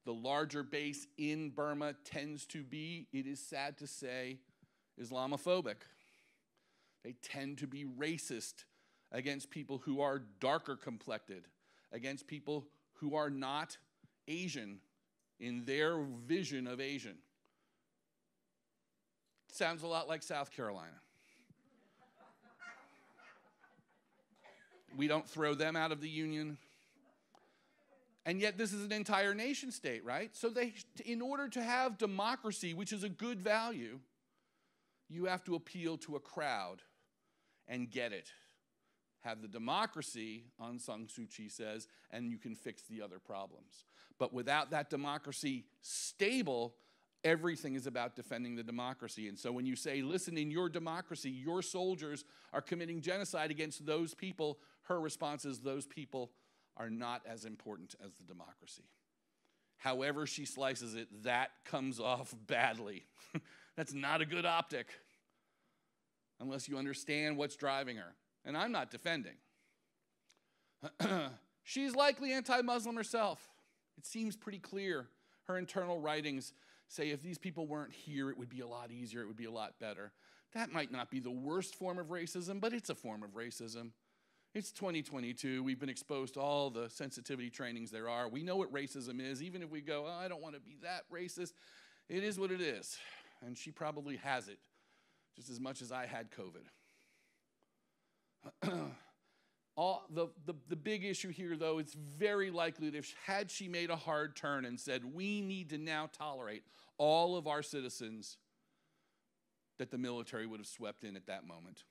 The larger base in Burma tends to be, it is sad to say, Islamophobic. They tend to be racist against people who are darker complected, against people who are not Asian in their vision of Asian. Sounds a lot like South Carolina. We don't throw them out of the union. And yet this is an entire nation state, right? So in order to have democracy, which is a good value, you have to appeal to a crowd and get it. Have the democracy, Aung San Suu Kyi says, and you can fix the other problems. But without that democracy stable, everything is about defending the democracy. And so when you say, listen, in your democracy, your soldiers are committing genocide against those people, her response is those people are not as important as the democracy. However she slices it, that comes off badly. That's not a good optic. unless you understand what's driving her. And I'm not defending. She's likely anti-Muslim herself. It seems pretty clear. Her internal writings say if these people weren't here, it would be a lot easier, it would be a lot better. That might not be the worst form of racism, but it's a form of racism. It's 2022. We've been exposed to all the sensitivity trainings there are. We know what racism is, even if we go, oh, I don't want to be that racist. It is what it is. And she probably has it just as much as I had COVID. The big issue here, though, it's very likely that had she made a hard turn and said, we need to now tolerate all of our citizens, that the military would have swept in at that moment.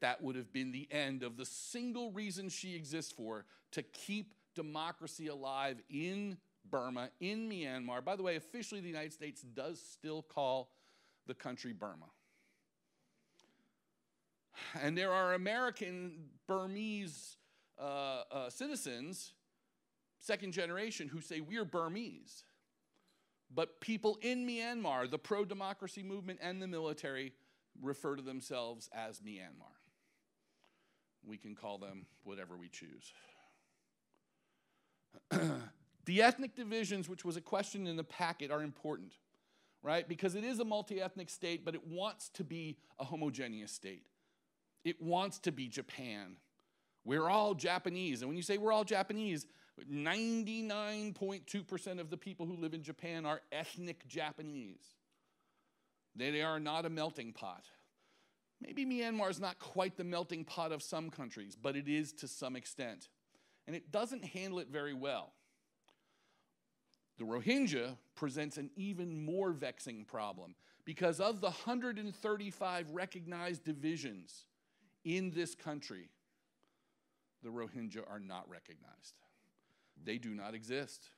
That would have been the end of the single reason she exists for, to keep democracy alive in Burma, in Myanmar. By the way, officially the United States does still call the country Burma. And there are American Burmese citizens, second generation, who say we're Burmese. But people in Myanmar, the pro-democracy movement and the military, refer to themselves as Myanmar. We can call them whatever we choose. The ethnic divisions, which was a question in the packet, are important, right? Because it is a multi-ethnic state, but it wants to be a homogeneous state. It wants to be Japan. We're all Japanese. And when you say we're all Japanese, 99.2% of the people who live in Japan are ethnic Japanese. They are not a melting pot. Maybe Myanmar is not quite the melting pot of some countries, but it is to some extent. And it doesn't handle it very well. The Rohingya presents an even more vexing problem because of the 135 recognized divisions in this country, the Rohingya are not recognized. They do not exist.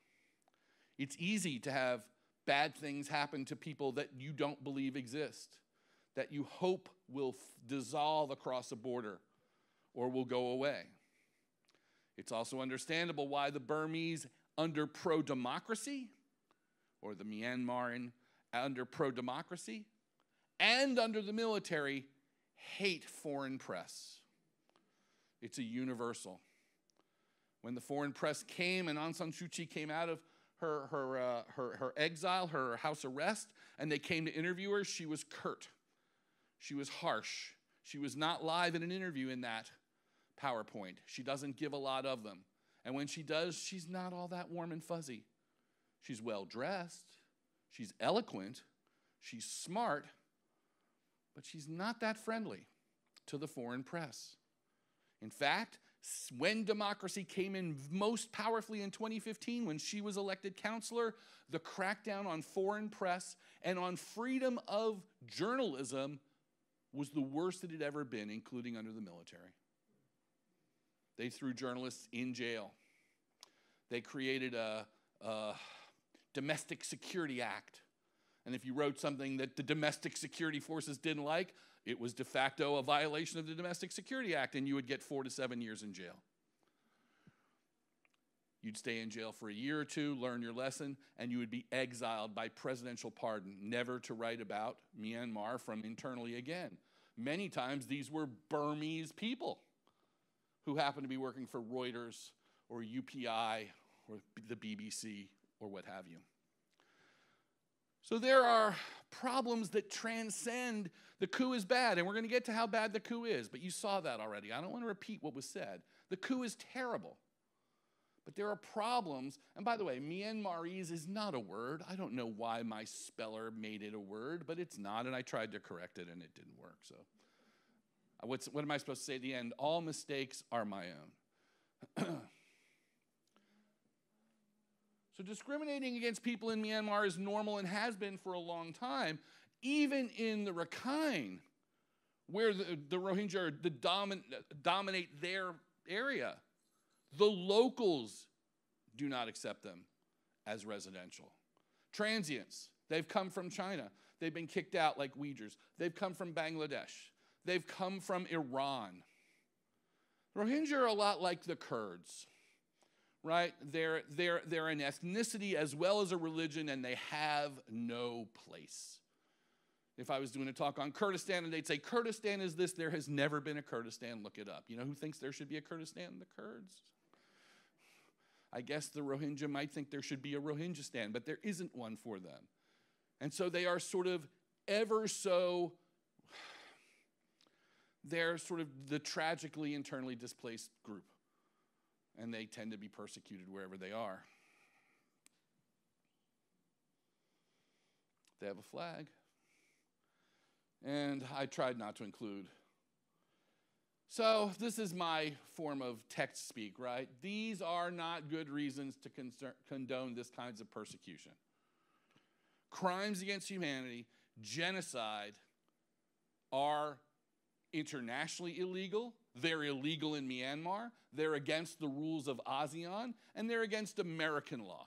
It's easy to have bad things happen to people that you don't believe exist, that you hope will dissolve across a border or will go away. It's also understandable why the Burmese under pro-democracy, or the Myanmaran under pro-democracy, and under the military, hate foreign press. It's a universal. When the foreign press came and Aung San Suu Kyi came out of her exile, her house arrest, and they came to interview her, she was curt. She was harsh. She was not live in an interview in that PowerPoint. She doesn't give a lot of them. And when she does, she's not all that warm and fuzzy. She's well-dressed. She's eloquent. She's smart. But she's not that friendly to the foreign press. In fact, when democracy came in most powerfully in 2015, when she was elected counselor, the crackdown on foreign press and on freedom of journalism was the worst it had ever been, including under the military. They threw journalists in jail. They created a Domestic Security Act. And if you wrote something that the domestic security forces didn't like, it was de facto a violation of the Domestic Security Act, and you would get 4 to 7 years in jail. You'd stay in jail for a year or two, learn your lesson, and you would be exiled by presidential pardon, never to write about Myanmar from internally again. Many times these were Burmese people who happened to be working for Reuters or UPI or the BBC or what have you. So there are problems that transcend the coup is bad, and we're going to get to how bad the coup is, but you saw that already. I don't want to repeat what was said. The coup is terrible, but there are problems. And by the way, Myanmarese is not a word. I don't know why my speller made it a word, but it's not, and I tried to correct it, and it didn't work. So what am I supposed to say at the end? All mistakes are my own. So discriminating against people in Myanmar is normal and has been for a long time, even in the Rakhine, where the Rohingya dominate their area. The locals do not accept them as residential. Transients, they've come from China. They've been kicked out like Uyghurs. They've come from Bangladesh. They've come from Iran. Rohingya are a lot like the Kurds. Right? They're an ethnicity as well as a religion, and they have no place. If I was doing a talk on Kurdistan and they'd say, Kurdistan is this, there has never been a Kurdistan, look it up. You know who thinks there should be a Kurdistan? The Kurds. I guess the Rohingya might think there should be a Rohingyastan, but there isn't one for them. And so they are sort of they're sort of the tragically internally displaced group. And they tend to be persecuted wherever they are. They have a flag. And I tried not to include. So this is my form of text speak, right? These are not good reasons to condone this kinds of persecution. Crimes against humanity, genocide, are internationally illegal. They're illegal in Myanmar. They're against the rules of ASEAN, and they're against American law.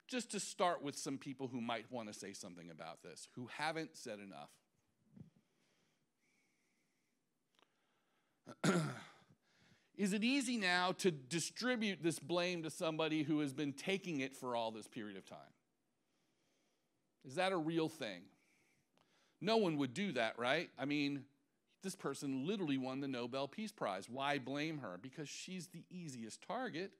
Just to start with some people who might want to say something about this, who haven't said enough. Is it easy now to distribute this blame to somebody who has been taking it for all this period of time? Is that a real thing? No one would do that, right? I mean, this person literally won the Nobel Peace Prize. Why blame her? Because she's the easiest target.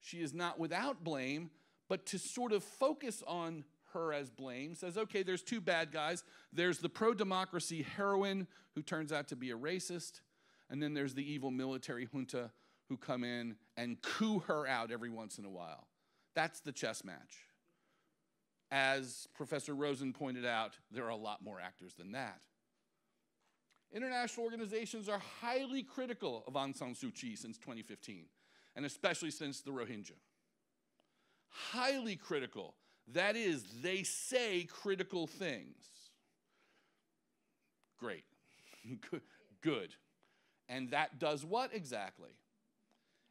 She is not without blame, but to sort of focus on her as blame says, okay, there's two bad guys. There's the pro-democracy heroine who turns out to be a racist, and then there's the evil military junta who come in and coup her out every once in a while. That's the chess match. As Professor Rosen pointed out, there are a lot more actors than that. International organizations are highly critical of Aung San Suu Kyi since 2015, and especially since the Rohingya. Highly critical. That is, they say critical things. Great. Good. And that does what exactly?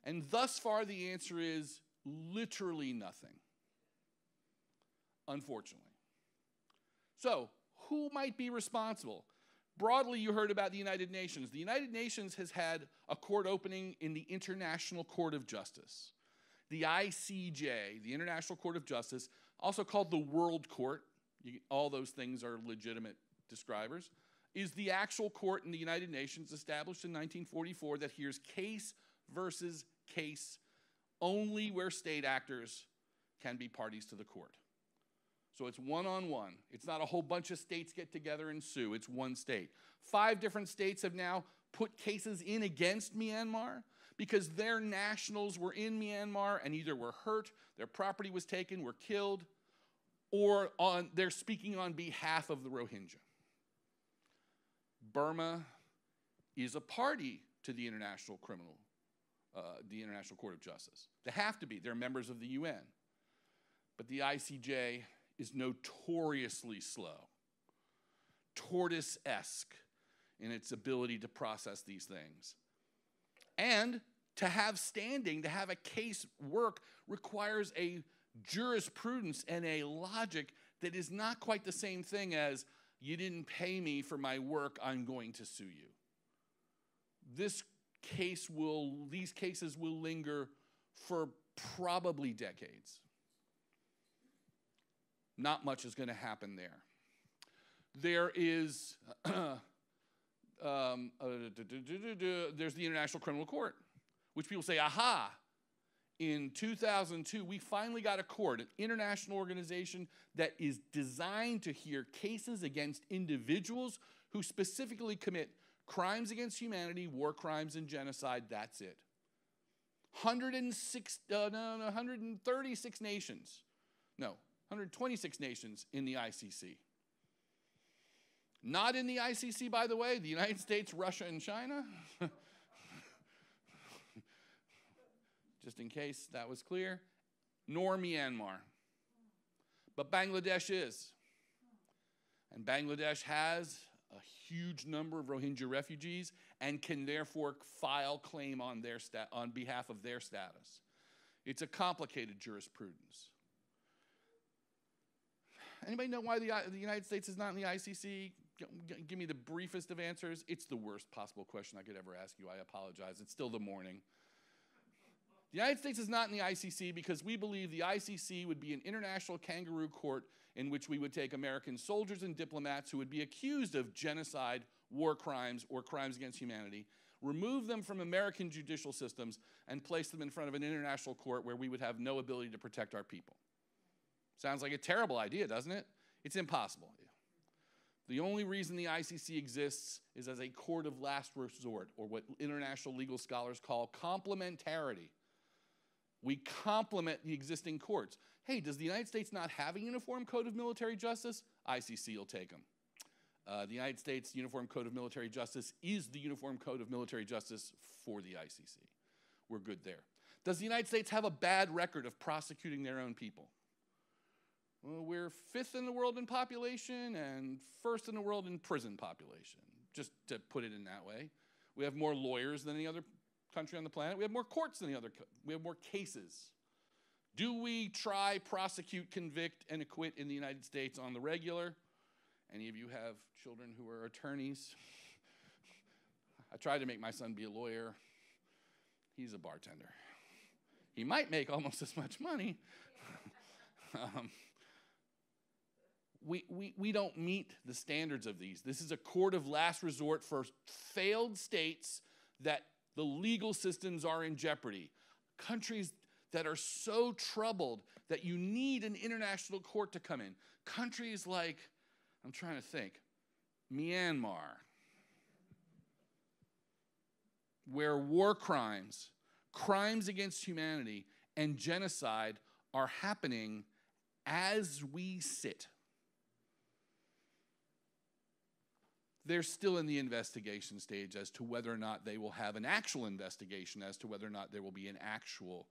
And thus far, the answer is literally nothing. Unfortunately. So, who might be responsible? Broadly, you heard about the United Nations. The United Nations has had a court opening in the International Court of Justice. The ICJ, the International Court of Justice, also called the World Court, all those things are legitimate describers, is the actual court in the United Nations established in 1944 that hears case versus case only where state actors can be parties to the court. So it's one-on-one. It's not a whole bunch of states get together and sue. It's one state. 5 different states have now put cases in against Myanmar because their nationals were in Myanmar and either were hurt, their property was taken, were killed, or they're speaking on behalf of the Rohingya. Burma is a party to the International Court of Justice. They have to be. They're members of the UN. But the ICJ is notoriously slow, tortoise-esque in its ability to process these things. And to have standing, to have a case work, requires a jurisprudence and a logic that is not quite the same thing as, you didn't pay me for my work, I'm going to sue you. These cases will linger for probably decades. Not much is going to happen there. There is, there's the International Criminal Court, which people say, aha, in 2002, we finally got a court, an international organization that is designed to hear cases against individuals who specifically commit crimes against humanity, war crimes, and genocide. That's it. 136 nations. No, 126 nations in the ICC. Not in the ICC, by the way, the United States, Russia, and China. Just in case that was clear. Nor Myanmar. But Bangladesh is. And Bangladesh has a huge number of Rohingya refugees and can therefore file claim on behalf of their status. It's a complicated jurisprudence. Anybody know why the United States is not in the ICC? Give me the briefest of answers. It's the worst possible question I could ever ask you. I apologize. It's still the morning. The United States is not in the ICC because we believe the ICC would be an international kangaroo court in which we would take American soldiers and diplomats who would be accused of genocide, war crimes, or crimes against humanity, remove them from American judicial systems, and place them in front of an international court where we would have no ability to protect our people. Sounds like a terrible idea, doesn't it? It's impossible. The only reason the ICC exists is as a court of last resort, or what international legal scholars call complementarity. We complement the existing courts. Hey, does the United States not have a uniform code of military justice? ICC will take them. The United States Uniform Code of Military Justice is the Uniform Code of Military Justice for the ICC. We're good there. Does the United States have a bad record of prosecuting their own people? Well, we're 5th in the world in population and 1st in the world in prison population, just to put it in that way. We have more lawyers than any other country on the planet. We have more courts than we have more cases. Do we try, prosecute, convict, and acquit in the United States on the regular? Any of you have children who are attorneys? I tried to make my son be a lawyer. He's a bartender. He might make almost as much money. We don't meet the standards of these. This is a court of last resort for failed states that the legal systems are in jeopardy. Countries that are so troubled that you need an international court to come in. Countries like, I'm trying to think, Myanmar, where war crimes, crimes against humanity, and genocide are happening as we sit. They're still in the investigation stage as to whether or not they will have an actual investigation, as to whether or not there will be an actual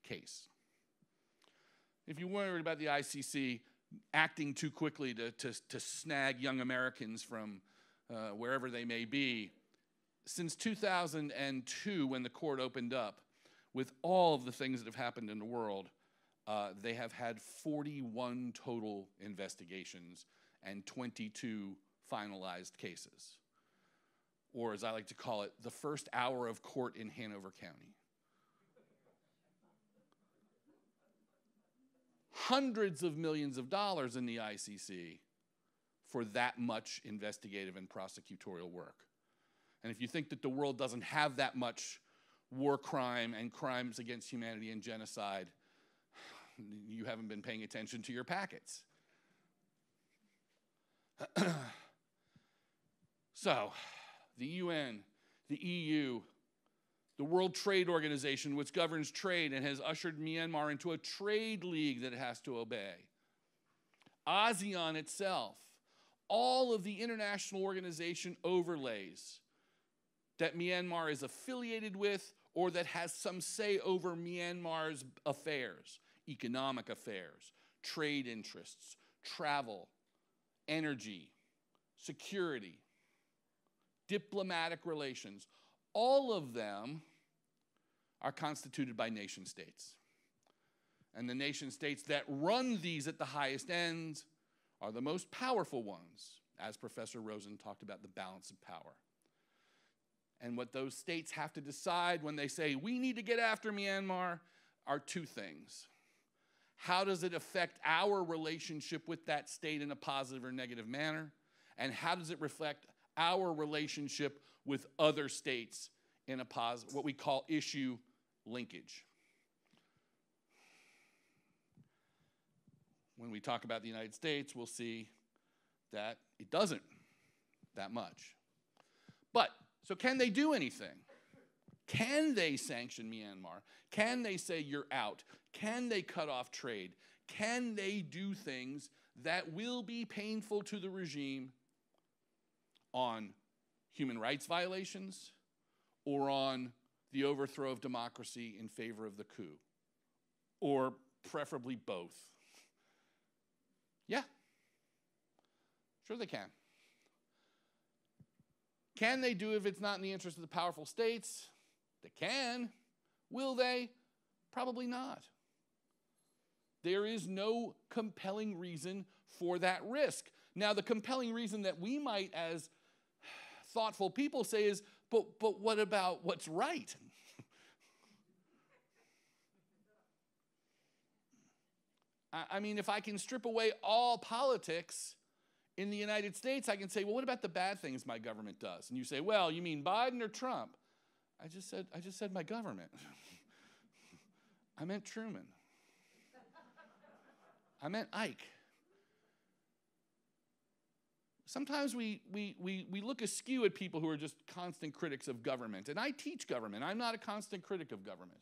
case. If you're worried about the ICC acting too quickly to snag young Americans from wherever they may be, since 2002, when the court opened up, with all of the things that have happened in the world, they have had 41 total investigations and 22 finalized cases. Or as I like to call it, the first hour of court in Hanover County. Hundreds of millions of dollars in the ICC for that much investigative and prosecutorial work. And if you think that the world doesn't have that much war crime and crimes against humanity and genocide, you haven't been paying attention to your packets. So, the UN, the EU, the World Trade Organization, which governs trade and has ushered Myanmar into a trade league that it has to obey. ASEAN itself, all of the international organization overlays that Myanmar is affiliated with or that has some say over Myanmar's affairs, economic affairs, trade interests, travel, energy, security, diplomatic relations, all of them are constituted by nation states. And the nation states that run these at the highest ends are the most powerful ones, as Professor Rosen talked about the balance of power. And what those states have to decide when they say, we need to get after Myanmar, are two things. How does it affect our relationship with that state in a positive or negative manner? And how does it reflect our relationship with other states in a positive, what we call issue linkage? When we talk about the United States, we'll see that it doesn't that much. But, so can they do anything? Can they sanction Myanmar? Can they say you're out? Can they cut off trade? Can they do things that will be painful to the regime on human rights violations or on the overthrow of democracy in favor of the coup? Or preferably both? Yeah. Sure they can. Can they do it if it's not in the interest of the powerful states? They can. Will they? Probably not. There is no compelling reason for that risk. Now, the compelling reason that we might, as thoughtful people, say is, but what about what's right? I mean, if I can strip away all politics in the United States, I can say, well, what about the bad things my government does? And you say, well, you mean Biden or Trump? I just said my government. I meant Truman. I meant Ike. Sometimes we look askew at people who are just constant critics of government. And I teach government. I'm not a constant critic of government.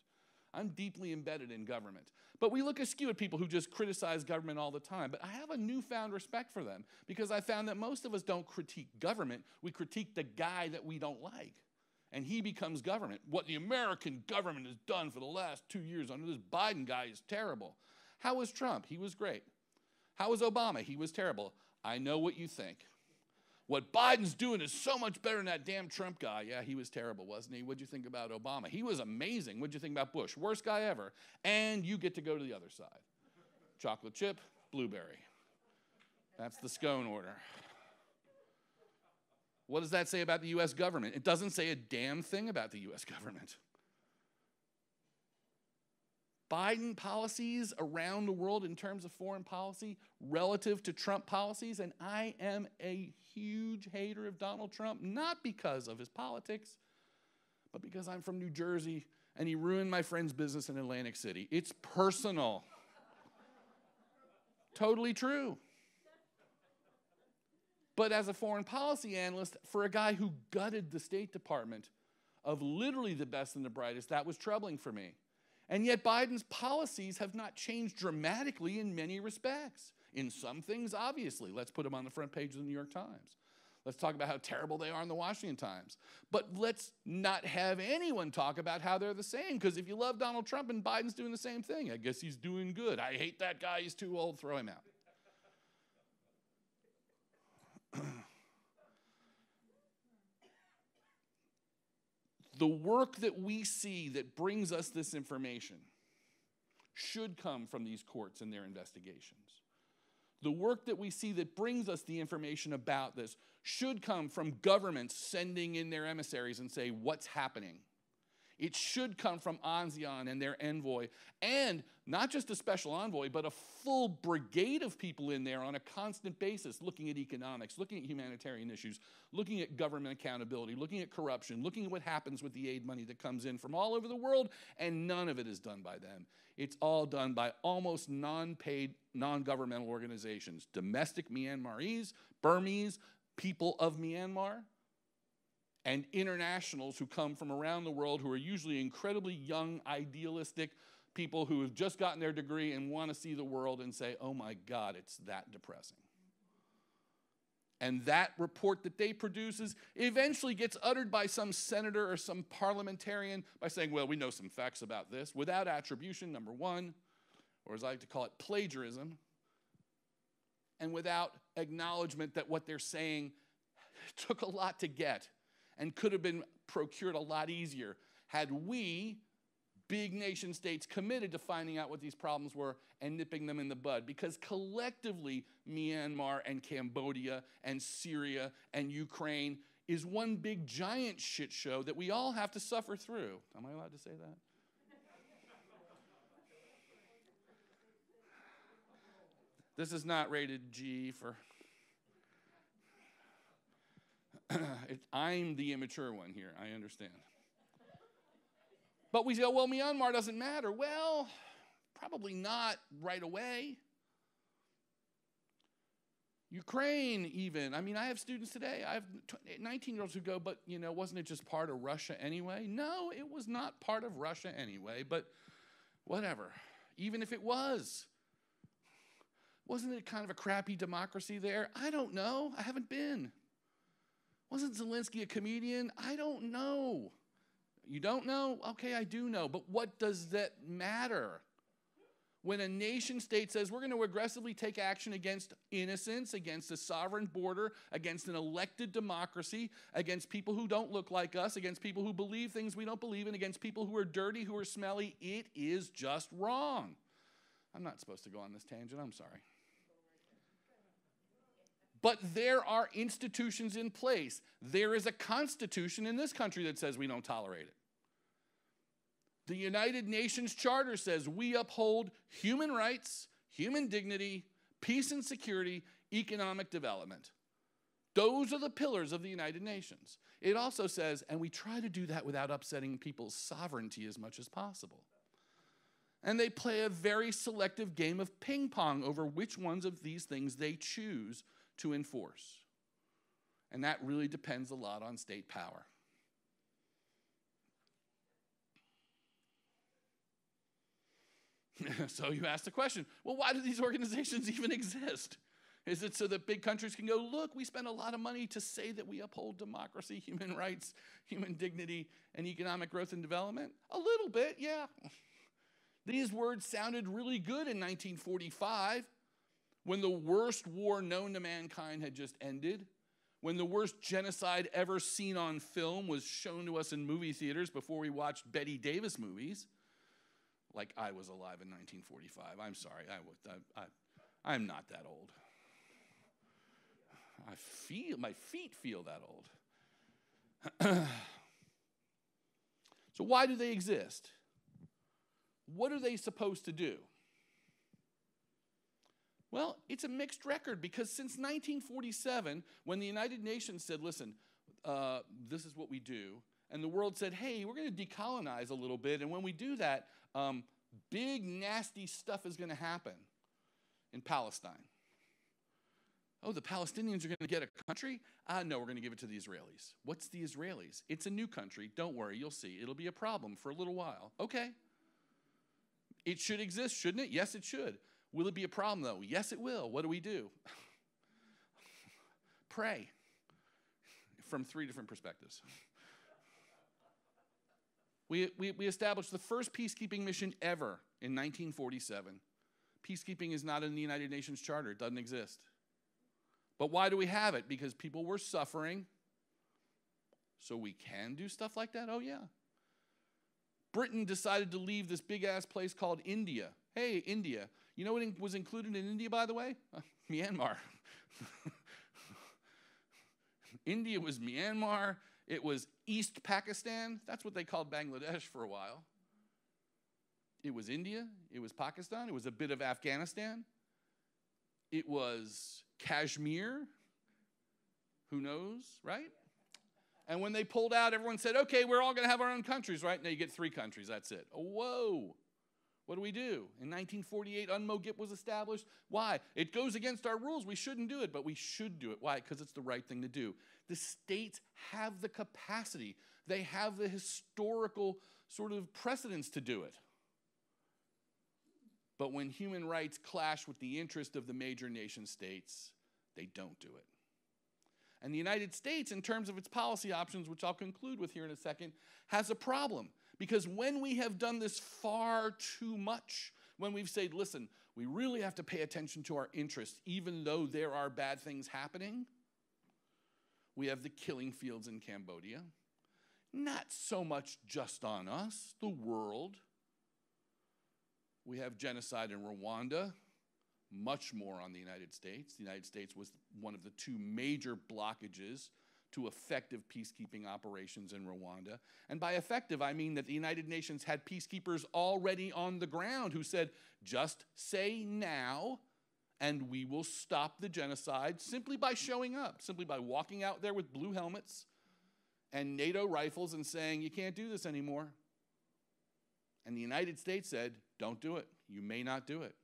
I'm deeply embedded in government. But we look askew at people who just criticize government all the time. But I have a newfound respect for them because I found that most of us don't critique government. We critique the guy that we don't like. And he becomes government. What the American government has done for the last 2 years under this Biden guy is terrible. How was Trump? He was great. How was Obama? He was terrible. I know what you think. What Biden's doing is so much better than that damn Trump guy. Yeah, he was terrible, wasn't he? What'd you think about Obama? He was amazing. What'd you think about Bush? Worst guy ever. And you get to go to the other side. Chocolate chip, blueberry. That's the scone order. What does that say about the U.S. government? It doesn't say a damn thing about the U.S. government. Biden policies around the world in terms of foreign policy relative to Trump policies, and I am a huge hater of Donald Trump, not because of his politics, but because I'm from New Jersey and he ruined my friend's business in Atlantic City. It's personal. Totally true. But as a foreign policy analyst, for a guy who gutted the State Department of literally the best and the brightest, that was troubling for me. And yet Biden's policies have not changed dramatically in many respects. In some things, obviously. Let's put them on the front page of the New York Times. Let's talk about how terrible they are in the Washington Times. But let's not have anyone talk about how they're the same, because if you love Donald Trump and Biden's doing the same thing, I guess he's doing good. I hate that guy, he's too old, throw him out. The work that we see that brings us this information should come from these courts and their investigations. The work that we see that brings us the information about this should come from governments sending in their emissaries and say, what's happening? It should come from ASEAN and their envoy, and not just a special envoy, but a full brigade of people in there on a constant basis, looking at economics, looking at humanitarian issues, looking at government accountability, looking at corruption, looking at what happens with the aid money that comes in from all over the world, and none of it is done by them. It's all done by almost non-paid, non-governmental organizations, domestic Myanmarese, Burmese, people of Myanmar, and internationals who come from around the world who are usually incredibly young, idealistic people who have just gotten their degree and want to see the world and say, oh my God, it's that depressing. And that report that they produces eventually gets uttered by some senator or some parliamentarian by saying, well, we know some facts about this, without attribution, number one, or as I like to call it, plagiarism, and without acknowledgement that what they're saying took a lot to get and could have been procured a lot easier had we, big nation states, committed to finding out what these problems were and nipping them in the bud. Because collectively, Myanmar and Cambodia and Syria and Ukraine is one big giant shit show that we all have to suffer through. Am I allowed to say that? This is not rated G for... I'm the immature one here, I understand. But we say, oh, well, Myanmar doesn't matter. Well, probably not right away. Ukraine even. I mean, I have students today. I have 19-year-olds who go, but, you know, wasn't it just part of Russia anyway? No, it was not part of Russia anyway, but whatever. Even if it was. Wasn't it kind of a crappy democracy there? I don't know. I haven't been. Wasn't Zelensky a comedian? I don't know. You don't know? Okay, I do know. But what does that matter? When a nation state says we're going to aggressively take action against innocents, against a sovereign border, against an elected democracy, against people who don't look like us, against people who believe things we don't believe in, against people who are dirty, who are smelly, it is just wrong. I'm not supposed to go on this tangent. I'm sorry. But there are institutions in place. There is a constitution in this country that says we don't tolerate it. The United Nations Charter says we uphold human rights, human dignity, peace and security, economic development. Those are the pillars of the United Nations. It also says, and we try to do that without upsetting people's sovereignty as much as possible. And they play a very selective game of ping pong over which ones of these things they choose to enforce. And that really depends a lot on state power. So you ask the question, well, why do these organizations even exist? Is it so that big countries can go, look, we spend a lot of money to say that we uphold democracy, human rights, human dignity, and economic growth and development? A little bit, yeah. These words sounded really good in 1945 when the worst war known to mankind had just ended, when the worst genocide ever seen on film was shown to us in movie theaters before we watched Bette Davis movies. Like I was alive in 1945. I'm sorry, I'm not that old. My feet feel that old. So why do they exist? What are they supposed to do? Well, it's a mixed record because since 1947, when the United Nations said, listen, this is what we do, and the world said, hey, we're going to decolonize a little bit, and when we do that, big, nasty stuff is going to happen in Palestine. Oh, the Palestinians are going to get a country? No, we're going to give it to the Israelis. What's the Israelis? It's a new country. Don't worry, you'll see. It'll be a problem for a little while. Okay. It should exist, shouldn't it? Yes, it should. Will it be a problem, though? Yes, it will. What do? Pray. From 3 different perspectives. We established the first peacekeeping mission ever in 1947. Peacekeeping is not in the United Nations Charter. It doesn't exist. But why do we have it? Because people were suffering. So we can do stuff like that? Oh, yeah. Britain decided to leave this big-ass place called India. Hey, India. You know what was included in India, by the way? Myanmar. India was Myanmar. It was East Pakistan. That's what they called Bangladesh for a while. It was India. It was Pakistan. It was a bit of Afghanistan. It was Kashmir. Who knows, right? And when they pulled out, everyone said, okay, we're all going to have our own countries, right? Now you get 3 countries. That's it. Oh, whoa. What do we do? In 1948, UNMOGIP was established. Why? It goes against our rules. We shouldn't do it, but we should do it. Why? Because it's the right thing to do. The states have the capacity. They have the historical sort of precedence to do it. But when human rights clash with the interest of the major nation states, they don't do it. And the United States, in terms of its policy options, which I'll conclude with here in a second, has a problem. Because when we have done this far too much, when we've said, listen, we really have to pay attention to our interests, even though there are bad things happening, we have the killing fields in Cambodia. Not so much just on us, the world. We have genocide in Rwanda, much more on the United States. The United States was one of the 2 major blockages to effective peacekeeping operations in Rwanda. And by effective, I mean that the United Nations had peacekeepers already on the ground who said, just say now, and we will stop the genocide simply by showing up, simply by walking out there with blue helmets and NATO rifles and saying, you can't do this anymore. And the United States said, don't do it. You may not do it.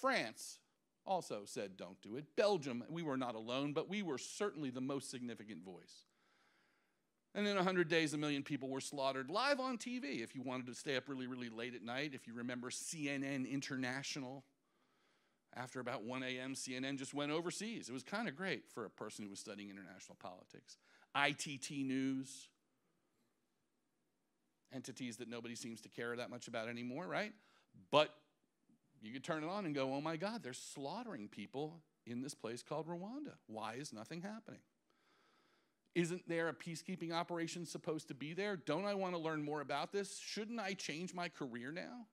France also said, don't do it. Belgium, we were not alone, but we were certainly the most significant voice. And in 100 days, 1 million people were slaughtered live on TV. If you wanted to stay up really, really late at night, if you remember CNN International, after about 1 a.m., CNN just went overseas. It was kind of great for a person who was studying international politics. ITT News, entities that nobody seems to care that much about anymore, right? But you could turn it on and go, oh my God, they're slaughtering people in this place called Rwanda. Why is nothing happening? Isn't there a peacekeeping operation supposed to be there? Don't I want to learn more about this? Shouldn't I change my career now?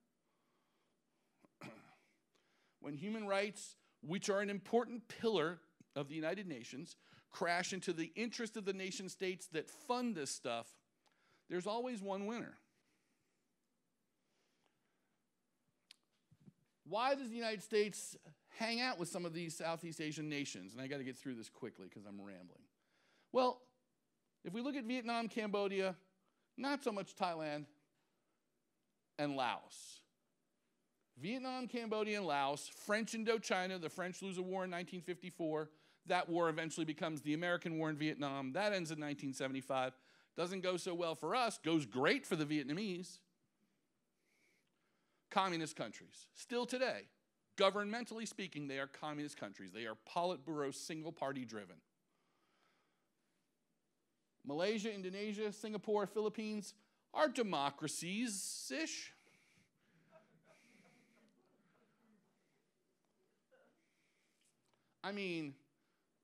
When human rights, which are an important pillar of the United Nations, crash into the interest of the nation states that fund this stuff, there's always one winner. Why does the United States hang out with some of these Southeast Asian nations? And I got to get through this quickly because I'm rambling. Well, if we look at Vietnam, Cambodia, not so much Thailand, and Laos. Vietnam, Cambodia, and Laos, French Indochina, the French lose a war in 1954. That war eventually becomes the American War in Vietnam. That ends in 1975. Doesn't go so well for us, goes great for the Vietnamese. Communist countries, still today, governmentally speaking, they are communist countries. They are Politburo single-party driven. Malaysia, Indonesia, Singapore, Philippines are democracies-ish. I mean,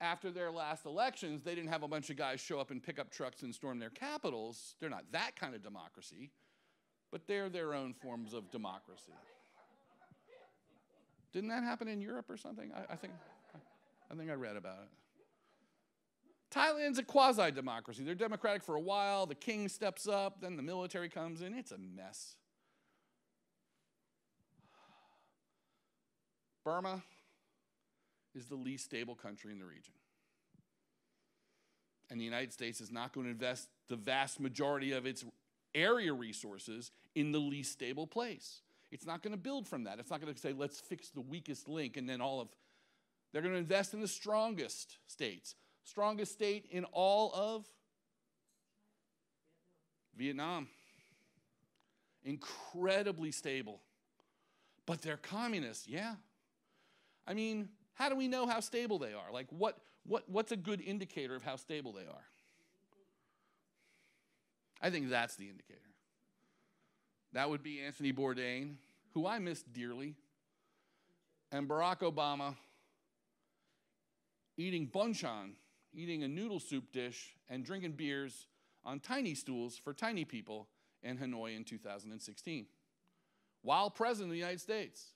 after their last elections, they didn't have a bunch of guys show up in pickup trucks and storm their capitals. They're not that kind of democracy, but they're their own forms of democracy. Didn't that happen in Europe or something? I think I read about it. Thailand's a quasi-democracy. They're democratic for a while. The king steps up. Then the military comes in. It's a mess. Burma is the least stable country in the region. And the United States is not going to invest the vast majority of its area resources in the least stable place. It's not going to build from that. It's not going to say, let's fix the weakest link and then they're going to invest in the strongest states. Strongest state in all of Vietnam. Incredibly stable. But they're communists, yeah. I mean, how do we know how stable they are? Like, what's a good indicator of how stable they are? I think that's the indicator. That would be Anthony Bourdain, who I miss dearly, and Barack Obama eating banchan, eating a noodle soup dish, and drinking beers on tiny stools for tiny people in Hanoi in 2016. While President of the United States.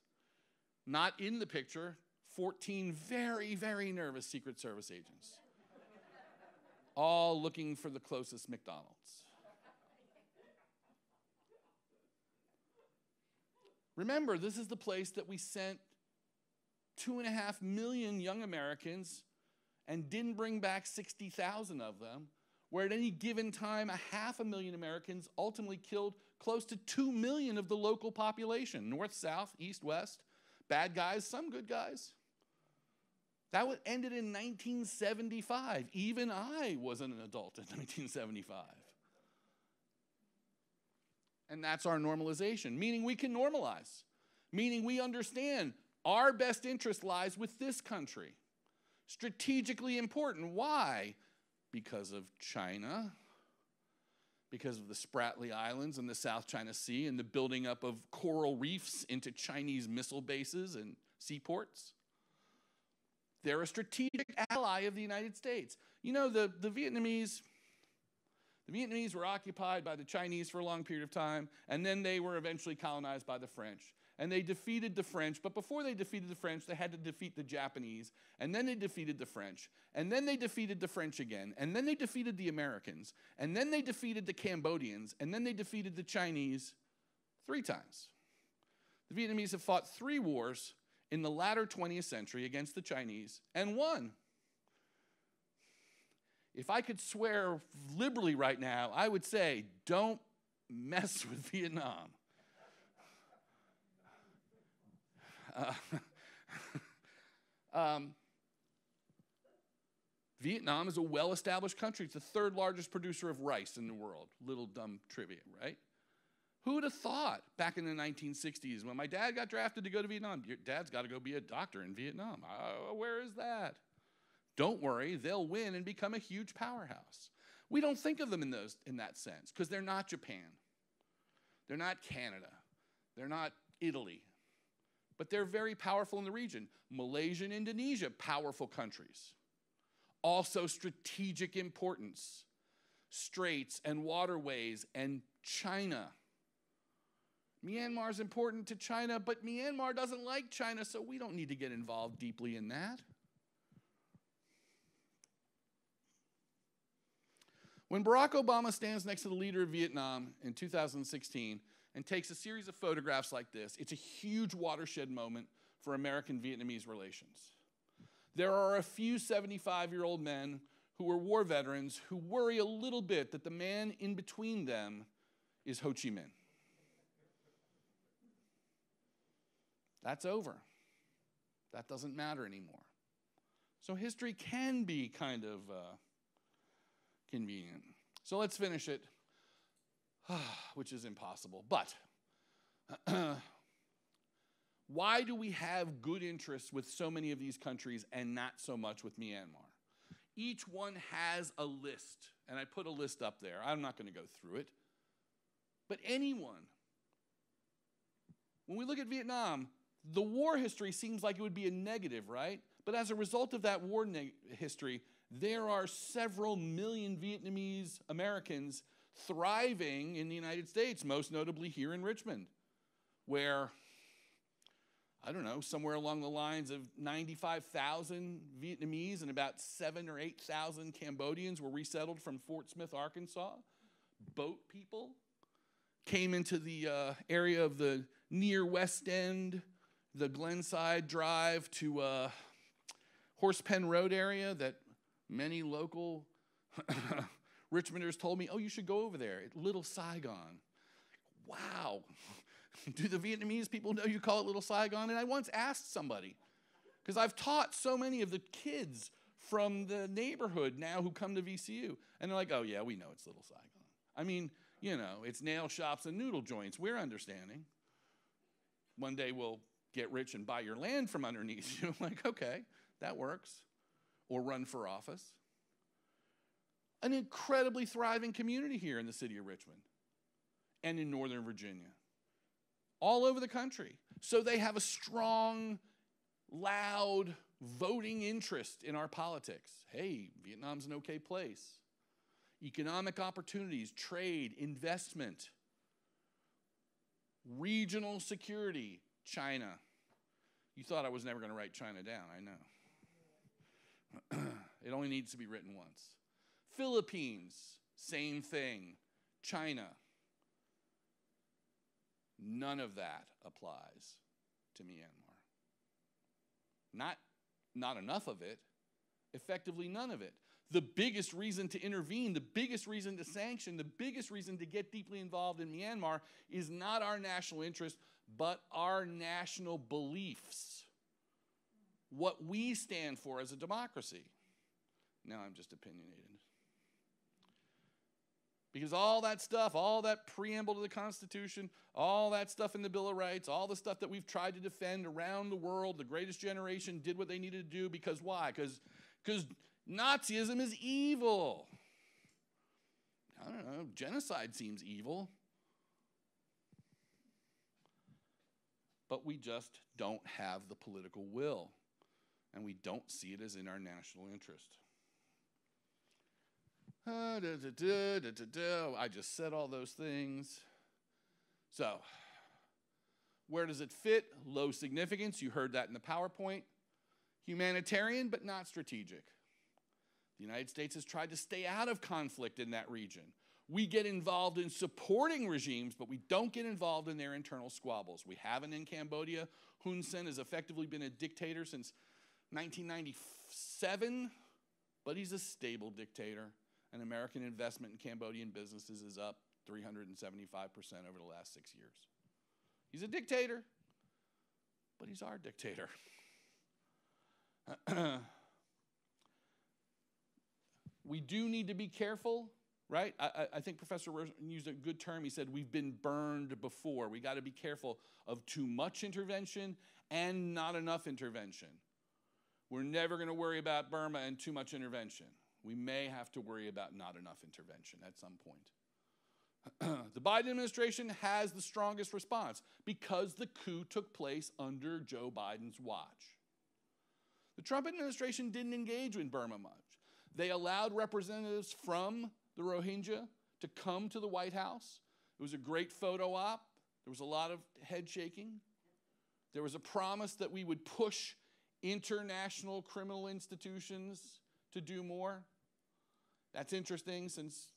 Not in the picture, 14 very, very nervous Secret Service agents. All looking for the closest McDonald's. Remember, this is the place that we sent 2.5 million young Americans and didn't bring back 60,000 of them, where at any given time, 500,000 Americans ultimately killed close to 2 million of the local population, north, south, east, west, bad guys, some good guys. That ended in 1975. Even I wasn't an adult in 1975. And that's our normalization, meaning we can normalize, meaning we understand our best interest lies with this country. Strategically important. Why? Because of China, because of the Spratly Islands and the South China Sea and the building up of coral reefs into Chinese missile bases and seaports. They're a strategic ally of the United States. You know, the Vietnamese were occupied by the Chinese for a long period of time, and then they were eventually colonized by the French. And they defeated the French, but before they defeated the French, they had to defeat the Japanese, and then they defeated the French, and then they defeated the French again, and then they defeated the Americans, and then they defeated the Cambodians, and then they defeated the Chinese 3 times. The Vietnamese have fought 3 wars in the latter 20th century against the Chinese and won. If I could swear liberally right now, I would say, don't mess with Vietnam. Vietnam is a well-established country. It's the 3rd largest producer of rice in the world. Little dumb trivia, right? Who would have thought back in the 1960s when my dad got drafted to go to Vietnam, your dad's got to go be a doctor in Vietnam. Where is that? Don't worry, they'll win and become a huge powerhouse. We don't think of them in that sense because they're not Japan. They're not Canada. They're not Italy. But they're very powerful in the region. Malaysia and Indonesia, powerful countries. Also strategic importance. Straits and waterways and China. Myanmar is important to China, but Myanmar doesn't like China, so we don't need to get involved deeply in that. When Barack Obama stands next to the leader of Vietnam in 2016 and takes a series of photographs like this, it's a huge watershed moment for American-Vietnamese relations. There are a few 75-year-old men who are war veterans who worry a little bit that the man in between them is Ho Chi Minh. That's over. That doesn't matter anymore. So history can be kind of convenient. So let's finish it, which is impossible. But why do we have good interests with so many of these countries and not so much with Myanmar? Each one has a list, and I put a list up there. I'm not going to go through it. But anyone, when we look at Vietnam, the war history seems like it would be a negative, right? But as a result of that war history, there are several million Vietnamese Americans thriving in the United States, most notably here in Richmond, where, I don't know, somewhere along the lines of 95,000 Vietnamese and about 7,000 or 8,000 Cambodians were resettled from Fort Smith, Arkansas. Boat people came into the area of the near West End, the Glenside Drive to Horsepen Road area that many local Richmonders told me, oh, you should go over there, Little Saigon. Wow. Do the Vietnamese people know you call it Little Saigon? And I once asked somebody, because I've taught so many of the kids from the neighborhood now who come to VCU, and they're like, oh yeah, we know it's Little Saigon. I mean, you know, it's nail shops and noodle joints. We're understanding. One day we'll get rich and buy your land from underneath you. I'm like, okay, that works. Or run for office. An incredibly thriving community here in the city of Richmond and in Northern Virginia. All over the country. So they have a strong, loud voting interest in our politics. Hey, Vietnam's an okay place. Economic opportunities, trade, investment, regional security, China. You thought I was never going to write China down, I know. It only needs to be written once. Philippines, same thing. China. None of that applies to Myanmar. Not enough of it, effectively none of it. The biggest reason to intervene, the biggest reason to sanction, the biggest reason to get deeply involved in Myanmar is not our national interest, but our national beliefs. What we stand for as a democracy. Now I'm just opinionated. Because all that stuff, all that preamble to the Constitution, all that stuff in the Bill of Rights, all the stuff that we've tried to defend around the world, the greatest generation did what they needed to do because why? Because Nazism is evil. I don't know, genocide seems evil. But we just don't have the political will, and we don't see it as in our national interest. I just said all those things. So, where does it fit? Low significance. You heard that in the PowerPoint. Humanitarian, but not strategic. The United States has tried to stay out of conflict in that region. We get involved in supporting regimes, but we don't get involved in their internal squabbles. We haven't in Cambodia. Hun Sen has effectively been a dictator since 1997, but he's a stable dictator. And American investment in Cambodian businesses is up 375% over the last 6 years. He's a dictator, but he's our dictator. We do need to be careful, right? I think Professor Rosen used a good term. He said, we've been burned before. We got to be careful of too much intervention and not enough intervention. We're never going to worry about Burma and too much intervention. We may have to worry about not enough intervention at some point. The Biden administration has the strongest response because the coup took place under Joe Biden's watch. The Trump administration didn't engage in Burma much. They allowed representatives from the Rohingya to come to the White House. It was a great photo op. There was a lot of head shaking. There was a promise that we would push international criminal institutions to do more. That's interesting since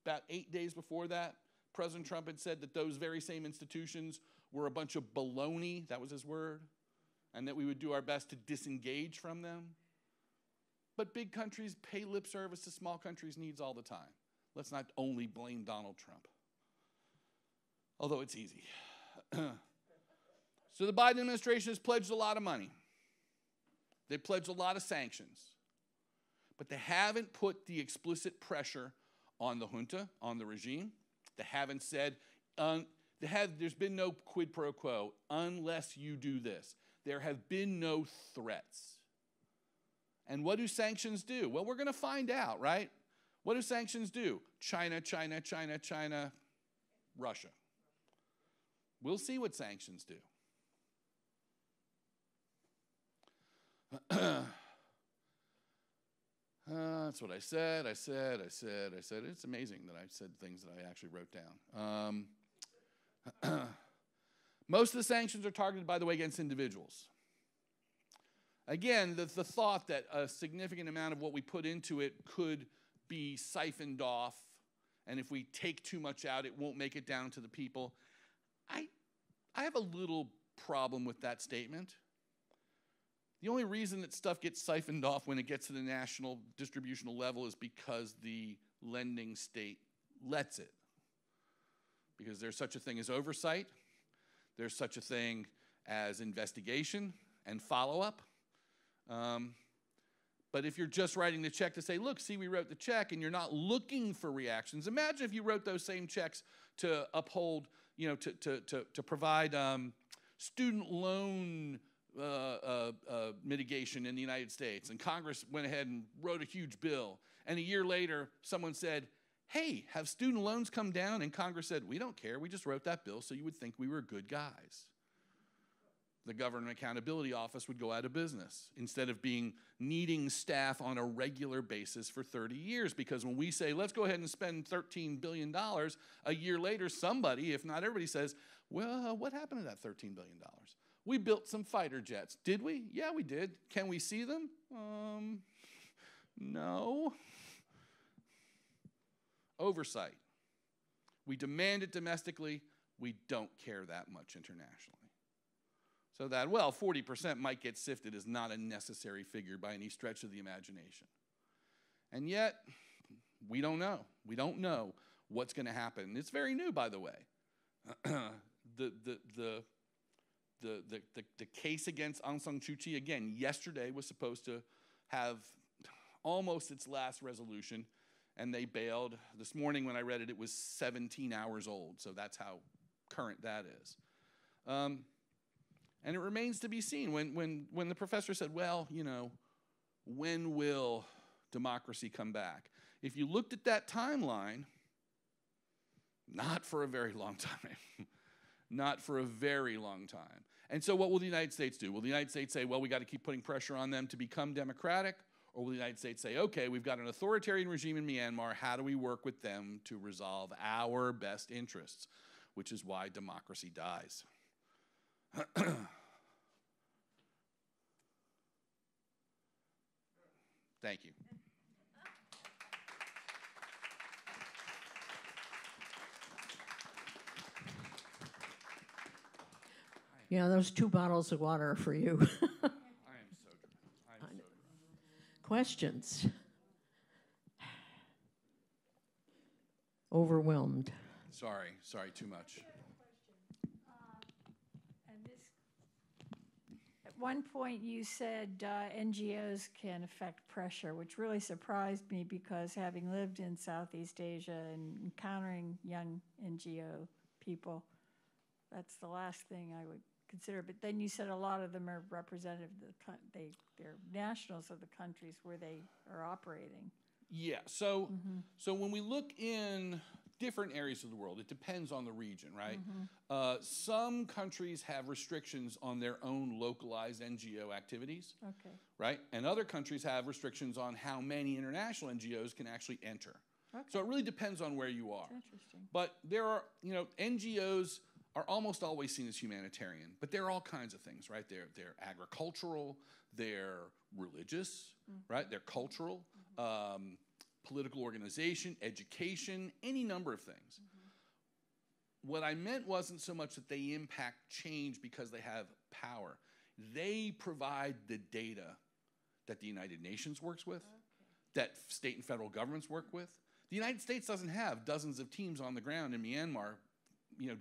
about 8 days before that, President Trump had said that those very same institutions were a bunch of baloney, that was his word, and that we would do our best to disengage from them. But big countries pay lip service to small countries' needs all the time. Let's not only blame Donald Trump, although it's easy. So the Biden administration has pledged a lot of money. They pledged a lot of sanctions. But they haven't put the explicit pressure on the junta, on the regime. They haven't said, there's been no quid pro quo unless you do this. There have been no threats. And what do sanctions do? Well, we're going to find out, right? What do sanctions do? China, China, China, China, Russia. We'll see what sanctions do. That's what I said. It's amazing that I said things that I actually wrote down. Most of the sanctions are targeted, by the way, against individuals. Again, the thought that a significant amount of what we put into it could be siphoned off, and if we take too much out, it won't make it down to the people. I have a little problem with that statement. The only reason that stuff gets siphoned off when it gets to the national distributional level is because the lending state lets it. Because there's such a thing as oversight, there's such a thing as investigation and follow-up. But if you're just writing the check to say, look, see, we wrote the check, and you're not looking for reactions. Imagine if you wrote those same checks to uphold, to provide student loan mitigation in the United States, and Congress went ahead and wrote a huge bill, and a year later someone said, hey, have student loans come down? And Congress said, we don't care, we just wrote that bill so you would think we were good guys. The Government Accountability Office would go out of business instead of needing staff on a regular basis for 30 years, because when we say, let's go ahead and spend $13 billion, a year later somebody, if not everybody, says, well, what happened to that $13 billion? We built some fighter jets. Did we? Yeah, we did. Can we see them? No. Oversight. We demand it domestically. We don't care that much internationally. So that, well, 40% might get sifted is not a necessary figure by any stretch of the imagination. And yet, we don't know. We don't know what's going to happen. It's very new, by the way. The case against Aung San Suu Kyi, again, yesterday was supposed to have almost its last resolution, and they bailed. This morning when I read it, it was 17 hours old, so that's how current that is. And it remains to be seen. When the professor said, well, when will democracy come back? If you looked at that timeline, not for a very long time. Not for a very long time. And so what will the United States do? Will the United States say, well, we got to keep putting pressure on them to become democratic? Or will the United States say, okay, we've got an authoritarian regime in Myanmar, how do we work with them to resolve our best interests? Which is why democracy dies. Thank you. Yeah, those 2 bottles of water are for you. I am so dry. Questions? Overwhelmed. Sorry, too much. At one point you said NGOs can affect pressure, which really surprised me because having lived in Southeast Asia and encountering young NGO people, that's the last thing I would consider. But then you said a lot of them are representative of they're nationals of the countries where they are operating. Yeah, so when we look in different areas of the world, it depends on the region, right? Some countries have restrictions on their own localized NGO activities, right? And other countries have restrictions on how many international NGOs can actually enter. So it really depends on where you are. That's interesting. But there are, NGOs are almost always seen as humanitarian, but they're all kinds of things, right? They're agricultural, they're religious, right? They're cultural, political organization, education, any number of things. what I meant wasn't so much that they impact change because they have power. They provide the data that the United Nations works with, that state and federal governments work with. The United States doesn't have dozens of teams on the ground in Myanmar,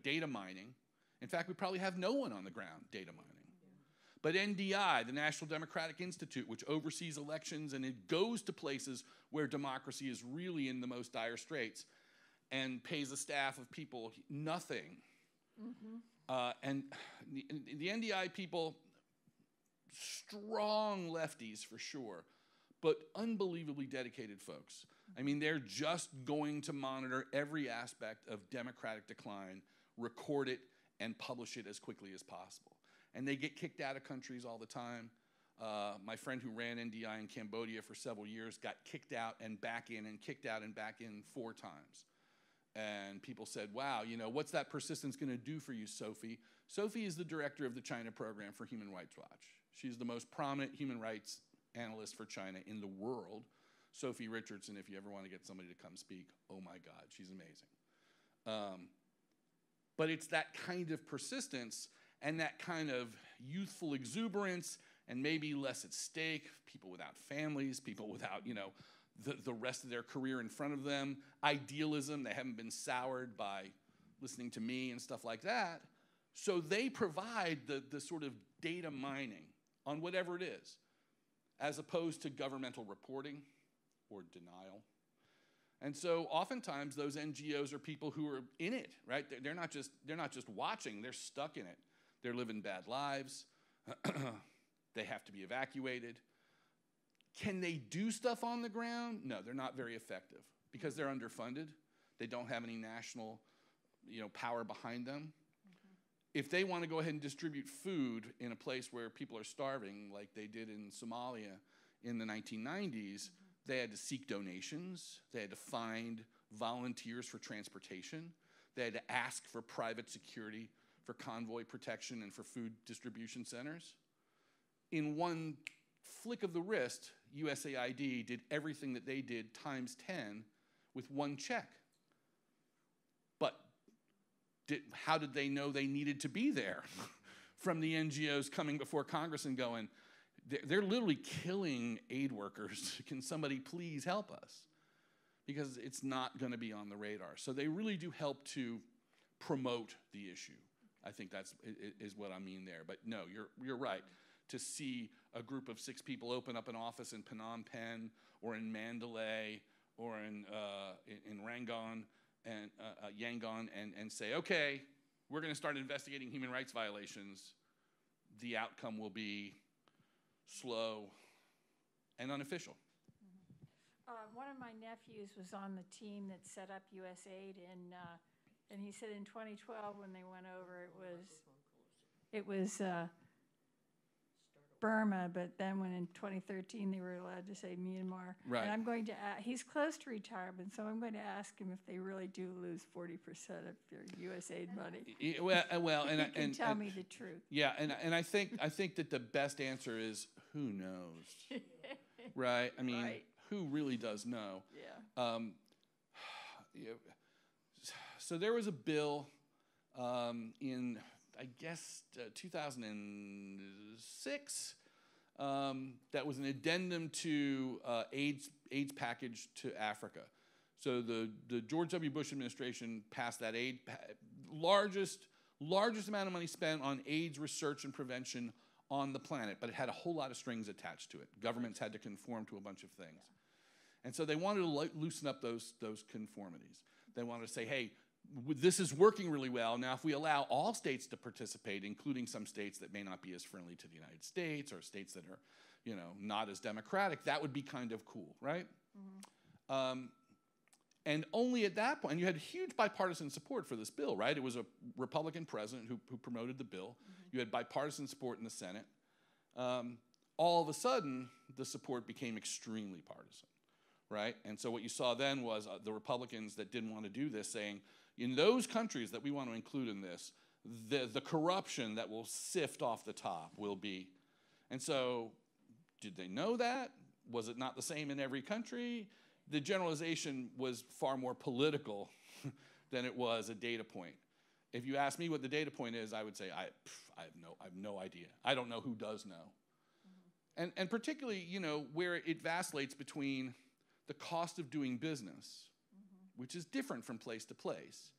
data mining. In fact, we probably have no one on the ground data mining. But NDI, the National Democratic Institute, which oversees elections, and it goes to places where democracy is really in the most dire straits, and pays a staff of people nothing. And the NDI people, strong lefties for sure, but unbelievably dedicated folks. I mean, they're just going to monitor every aspect of democratic decline, record it, and publish it as quickly as possible. And they get kicked out of countries all the time. My friend who ran NDI in Cambodia for several years got kicked out and back in and kicked out and back in 4 times. And people said, wow, what's that persistence going to do for you, Sophie? Sophie is the director of the China program for Human Rights Watch. She's the most prominent human rights analyst for China in the world. Sophie Richardson, if you ever want to get somebody to come speak, oh my God, she's amazing. But it's that kind of persistence and that kind of youthful exuberance and maybe less at stake, people without families, people without, the rest of their career in front of them, idealism, they haven't been soured by listening to me and stuff like that. So they provide the sort of data mining on whatever it is, as opposed to governmental reporting or denial. And so oftentimes those NGOs are people who are in it, right? They're not just watching, they're stuck in it. They're living bad lives. They have to be evacuated. Can they do stuff on the ground? No, they're not very effective because they're underfunded. They don't have any national, power behind them. If they want to go ahead and distribute food in a place where people are starving, like they did in Somalia in the 1990s, they had to seek donations. They had to find volunteers for transportation. They had to ask for private security, for convoy protection, and for food distribution centers. In one flick of the wrist, USAID did everything that they did times 10 with one check. But how did they know they needed to be there? From the NGOs coming before Congress and going, they're literally killing aid workers. Can somebody please help us? Because it's not going to be on the radar. So they really do help to promote the issue. I think that's is what I mean there. But no, you're right. To see a group of 6 people open up an office in Phnom Penh or in Mandalay or in Rangoon and Yangon and say, okay, we're going to start investigating human rights violations. The outcome will be slow and unofficial. One of my nephews was on the team that set up USAID, and he said in 2012 when they went over, it was Burma, but then when in 2013 they were allowed to say Myanmar. Right. And I'm going to he's close to retirement, so I'm going to ask him if they really do lose 40% of their USAID money. Well, and he can tell me the truth. Yeah, and I think that the best answer is who knows, right? I mean, Right. Who really does know? Yeah. So there was a bill in, I guess, 2006 that was an addendum to AIDS package to Africa. So the George W. Bush administration passed that largest amount of money spent on AIDS research and prevention on the planet, but it had a whole lot of strings attached to it. Governments had to conform to a bunch of things. And so they wanted to loosen up those conformities. They wanted to say, hey, this is working really well. Now, if we allow all states to participate, including some states that may not be as friendly to the United States or states that are, not as democratic, that would be kind of cool, right? Mm-hmm. And only at that point, and you had huge bipartisan support for this bill, right? It was a Republican president who promoted the bill. Mm-hmm. You had bipartisan support in the Senate. All of a sudden, the support became extremely partisan, right? And so what you saw then was the Republicans that didn't want to do this saying, in those countries that we want to include in this, the corruption that will sift off the top will be. And so did they know that? Was it not the same in every country? The generalization was far more political than it was a data point. If you ask me what the data point is, I would say I have no idea. I don't know who does know. And particularly, you know, where it vacillates between the cost of doing business, which is different from place to place.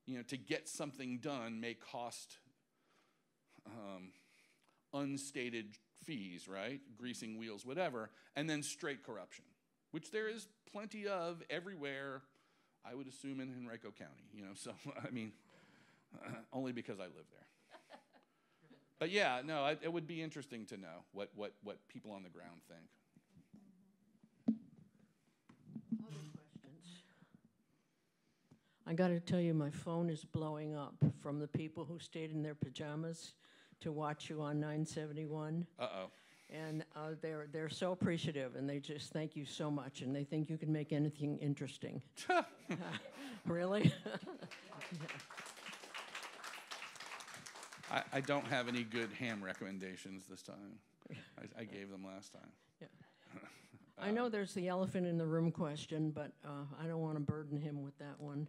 You know, to get something done may cost unstated fees, right? Greasing wheels, whatever, and then straight corruption, which there is plenty of everywhere, I would assume in Henrico County, you know, so, I mean, only because I live there. But yeah, no, it would be interesting to know what people on the ground think. Other questions? I got to tell you, my phone is blowing up from the people who stayed in their pajamas to watch you on 971. Uh-oh. And they're so appreciative, and they just thank you so much, and they think you can make anything interesting. Really? I don't have any good ham recommendations this time. I gave them last time. Yeah. I know there's the elephant in the room question, but I don't want to burden him with that one.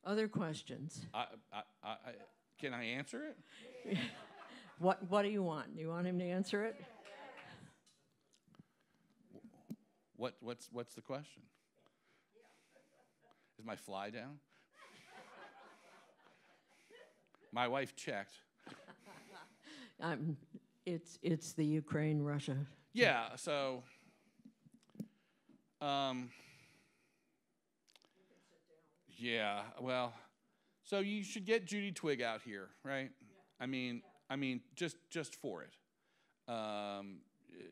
Other questions? Can I answer it? What do you want? Do you want him to answer it? What's the question? Is my fly down? My wife checked. It's the Ukraine-Russia. Yeah, so yeah, well, so you should get Judy Twig out here, right? Yeah. I mean, just for it.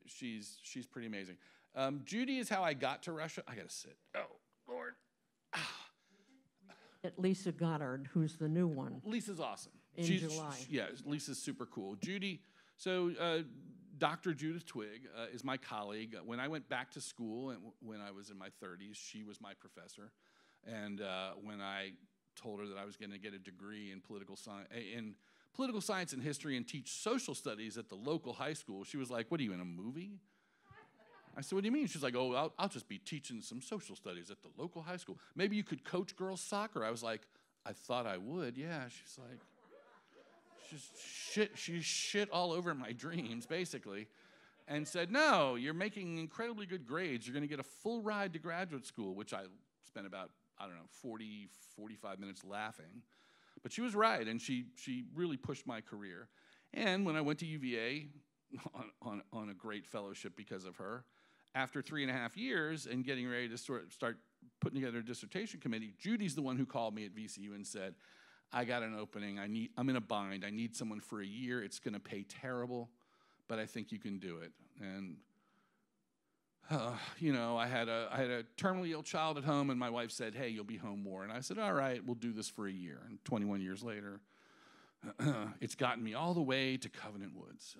She's pretty amazing. Judy is how I got to Russia. I gotta sit. Oh, Lord. At Lisa Goddard, who's the new one. Lisa's awesome. In July. Yeah, Lisa's super cool. Judy, so Dr. Judith Twig is my colleague. When I went back to school, and when I was in my 30s, she was my professor. And when I told her that I was going to get a degree in political science and history and teach social studies at the local high school, she was like, "What are you, in a movie?" I said, "What do you mean?" She's like, "Oh, I'll just be teaching some social studies at the local high school. Maybe you could coach girls soccer." I was like, "I thought I would." Yeah, she's like, she shit all over my dreams, basically, and said, "No, you're making incredibly good grades. You're going to get a full ride to graduate school," which I spent about, 40, 45 minutes laughing. But she was right, and she really pushed my career. And when I went to UVA on a great fellowship because of her, after 3.5 years and getting ready to start putting together a dissertation committee, Judy's the one who called me at VCU and said, "I got an opening. I'm in a bind. I need someone for a year. It's going to pay terrible, but I think you can do it." And you know, I had a terminally ill child at home, and my wife said, "Hey, you'll be home more." And I said, "All right, we'll do this for a year." And 21 years later, it's gotten me all the way to Covenant Woods.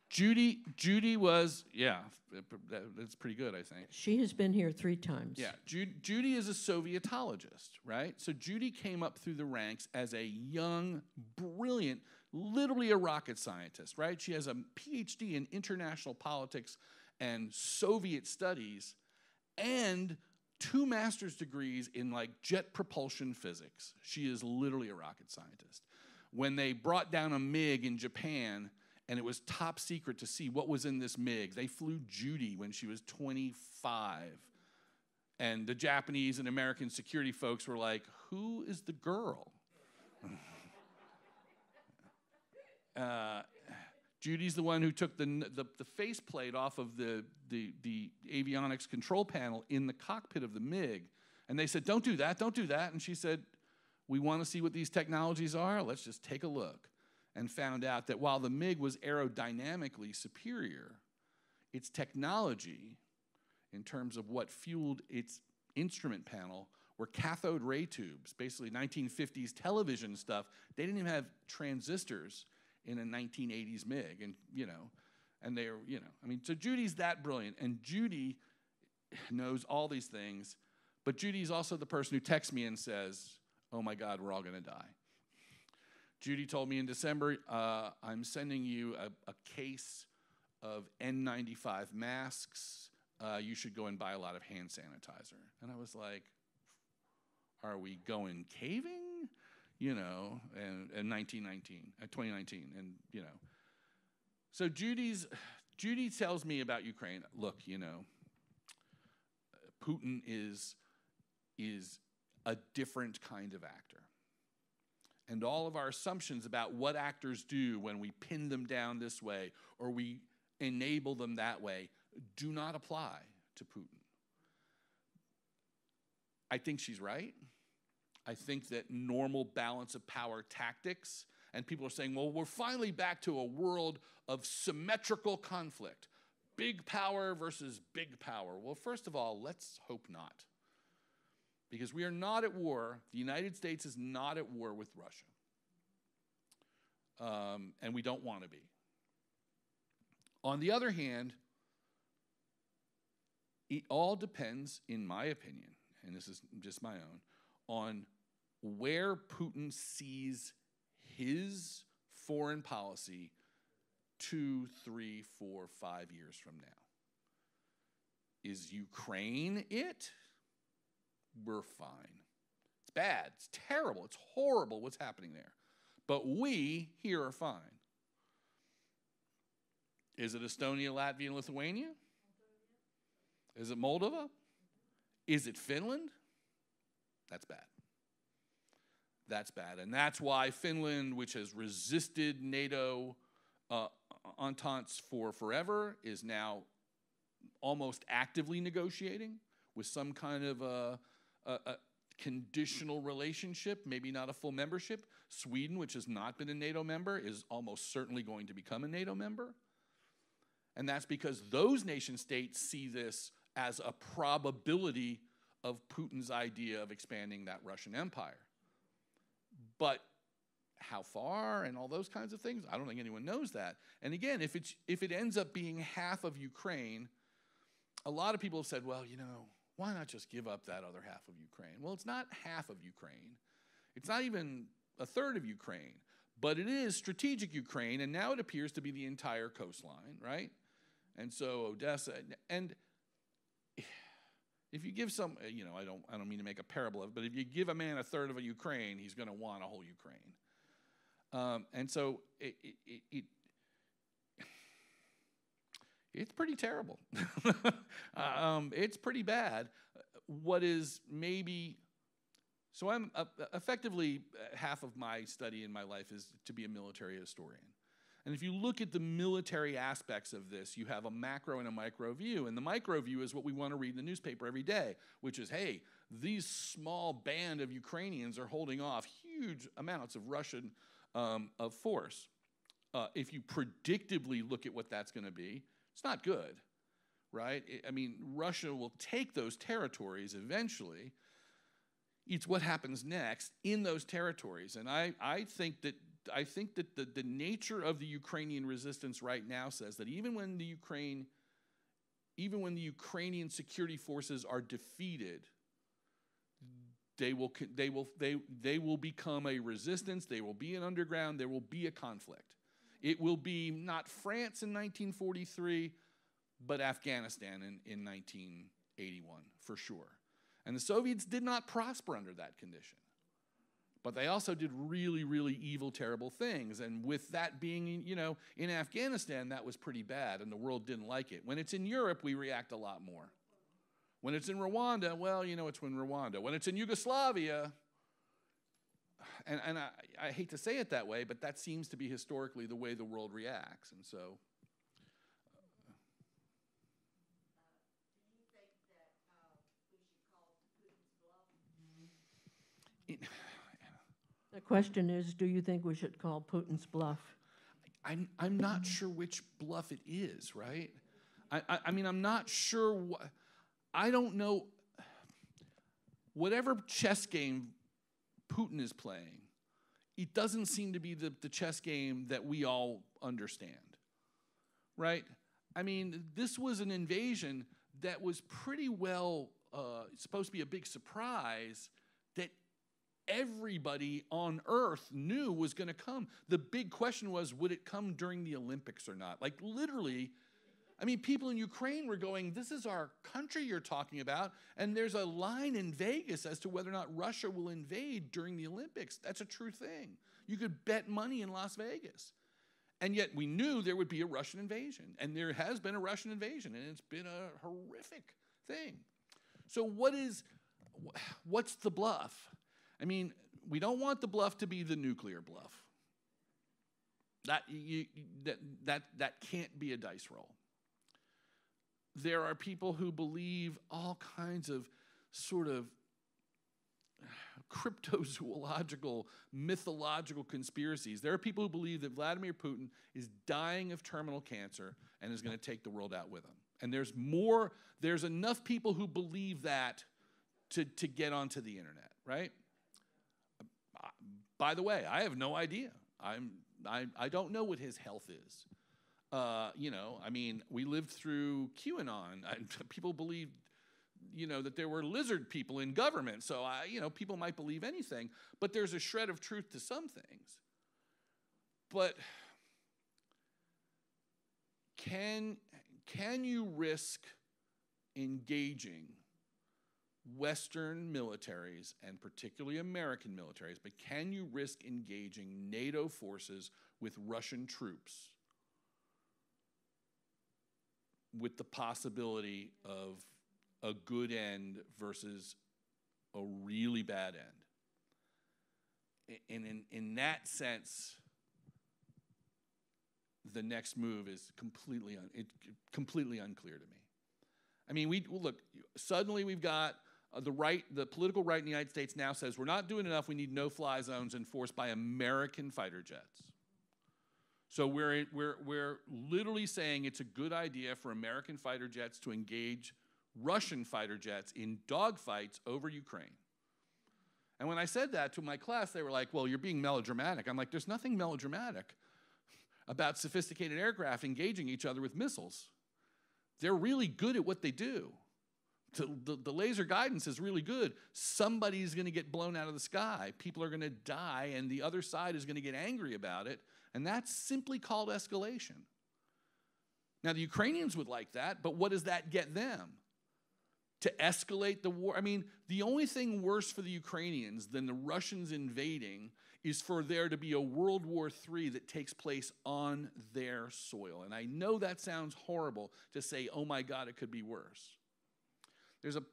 Judy was, yeah, that's pretty good, I think. She has been here 3 times. Yeah, Judy is a Sovietologist, right? So Judy came up through the ranks as a young, brilliant, literally a rocket scientist, right? She has a PhD in international politics and Soviet studies and 2 master's degrees in like jet propulsion physics. She is literally a rocket scientist. When they brought down a MiG in Japan, and it was top secret to see what was in this MiG, they flew Judy when she was 25. And the Japanese and American security folks were like, "Who is the girl?" Judy's the one who took the faceplate off of the avionics control panel in the cockpit of the MiG. And they said, "Don't do that, don't do that." And she said, "We want to see what these technologies are. Let's just take a look." And found out that while the MiG was aerodynamically superior, its technology, in terms of what fueled its instrument panel, were cathode ray tubes, basically 1950s television stuff. They didn't even have transistors in a 1980s MiG, and and they were, so Judy's that brilliant, and Judy knows all these things, but Judy's also the person who texts me and says, "Oh my God, we're all gonna die." Judy told me in December, "I'm sending you a case of N95 masks. You should go and buy a lot of hand sanitizer." And I was like, Are we going caving? You know, and 2019, and you know. So Judy tells me about Ukraine. Look, you know, Putin is a different kind of actor. And all of our assumptions about what actors do when we pin them down this way or we enable them that way do not apply to Putin. I think she's right. I think that normal balance of power tactics, and people are saying, well, we're finally back to a world of symmetrical conflict. Big power versus big power. Well, first of all, let's hope not. Because we are not at war. The United States is not at war with Russia. And we don't want to be. On the other hand, it all depends, in my opinion, and this is just my own, on where Putin sees his foreign policy 2, 3, 4, 5 years from now. Is Ukraine it? We're fine. It's bad. It's terrible. It's horrible what's happening there. But we here are fine. Is it Estonia, Latvia, and Lithuania? Is it Moldova? Is it Finland? That's bad. That's bad. And that's why Finland, which has resisted NATO ententes for forever, is now almost actively negotiating with some kind of a conditional relationship, maybe not a full membership. Sweden, which has not been a NATO member, is almost certainly going to become a NATO member. And that's because those nation states see this as a probability of Putin's idea of expanding that Russian empire. But how far and all those kinds of things, I don't think anyone knows that. And again, if it ends up being half of Ukraine, a lot of people have said, well, you know, why not just give up that other half of Ukraine? Well, it's not half of Ukraine. It's not even a third of Ukraine. But it is strategic Ukraine, and now it appears to be the entire coastline, right? And so Odessa, and if you give some, you know, I don't mean to make a parable of it, but if you give a man a third of a Ukraine, he's going to want a whole Ukraine. And so it's pretty terrible. It's pretty bad. What is maybe, so I'm effectively half of my study in my life is to be a military historian. And if you look at the military aspects of this, you have a macro and a micro view. And the micro view is what we want to read in the newspaper every day, which is, hey, these small band of Ukrainians are holding off huge amounts of Russian of force. If you predictably look at what that's going to be, it's not good, right? I mean, Russia will take those territories eventually. It's what happens next in those territories. And I think that the nature of the Ukrainian resistance right now says that even when the Ukrainian security forces are defeated, they will become a resistance. They will be an underground. There will be a conflict. It will be not France in 1943, but Afghanistan in 1981 for sure. And the Soviets did not prosper under that condition. But they also did really, really evil, terrible things. And with that being, you know, in Afghanistan, that was pretty bad, and the world didn't like it. When it's in Europe, we react a lot more. When it's in Rwanda, well, you know, it's in Rwanda. When it's in Yugoslavia, and I hate to say it that way, but that seems to be historically the way the world reacts. And so... Do you think that we should call Putin's bluff? The question is, do you think we should call Putin's bluff? I'm not sure which bluff it is, right? I mean, I'm not sure. I don't know. Whatever chess game Putin is playing, it doesn't seem to be the chess game that we all understand, right? I mean, this was an invasion that was pretty well supposed to be a big surprise that everybody on Earth knew was going to come. The big question was, would it come during the Olympics or not? Like, literally, I mean, people in Ukraine were going, this is our country you're talking about, and there's a line in Vegas as to whether or not Russia will invade during the Olympics. That's a true thing. You could bet money in Las Vegas. And yet we knew there would be a Russian invasion, and there has been a Russian invasion, and it's been a horrific thing. So what's the bluff? I mean, we don't want the bluff to be the nuclear bluff. That can't be a dice roll. There are people who believe all kinds of sort of cryptozoological, mythological conspiracies. There are people who believe that Vladimir Putin is dying of terminal cancer and is going to take the world out with him. And there's enough people who believe that to get onto the internet, right? By the way, I have no idea. I don't know what his health is. I mean, we lived through QAnon. People believed, that there were lizard people in government. So, people might believe anything. But there's a shred of truth to some things. But can you risk engaging Western militaries, and particularly American militaries, but can you risk engaging NATO forces with Russian troops with the possibility of a good end versus a really bad end? And in that sense, the next move is completely unclear to me. I mean, look, suddenly we've got the political right in the United States now says we're not doing enough. We need no-fly zones enforced by American fighter jets. So we're literally saying it's a good idea for American fighter jets to engage Russian fighter jets in dogfights over Ukraine. And when I said that to my class, they were like, well, you're being melodramatic. I'm like, there's nothing melodramatic about sophisticated aircraft engaging each other with missiles. They're really good at what they do. The laser guidance is really good. Somebody's going to get blown out of the sky. People are going to die, and the other side is going to get angry about it. And that's simply called escalation. Now, the Ukrainians would like that, but what does that get them? To escalate the war? I mean, the only thing worse for the Ukrainians than the Russians invading is for there to be a World War III that takes place on their soil. And I know that sounds horrible to say, oh my God, it could be worse.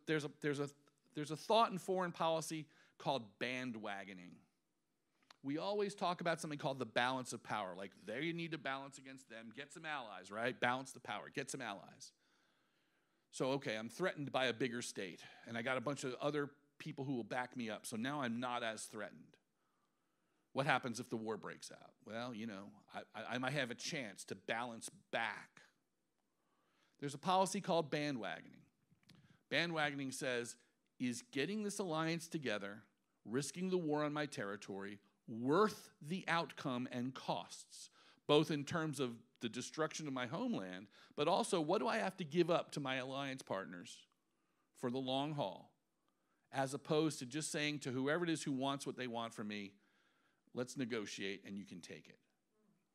There's a thought in foreign policy called bandwagoning. We always talk about something called the balance of power. Like, there you need to balance against them, get some allies, right? Balance the power, get some allies. So, okay, I'm threatened by a bigger state, and I got a bunch of other people who will back me up, so now I'm not as threatened. What happens if the war breaks out? Well, I might have a chance to balance back. There's a policy called bandwagoning. Bandwagoning says, is getting this alliance together, risking the war on my territory, worth the outcome and costs, both in terms of the destruction of my homeland, but also what do I have to give up to my alliance partners for the long haul, as opposed to just saying to whoever it is who wants what they want from me, let's negotiate and you can take it.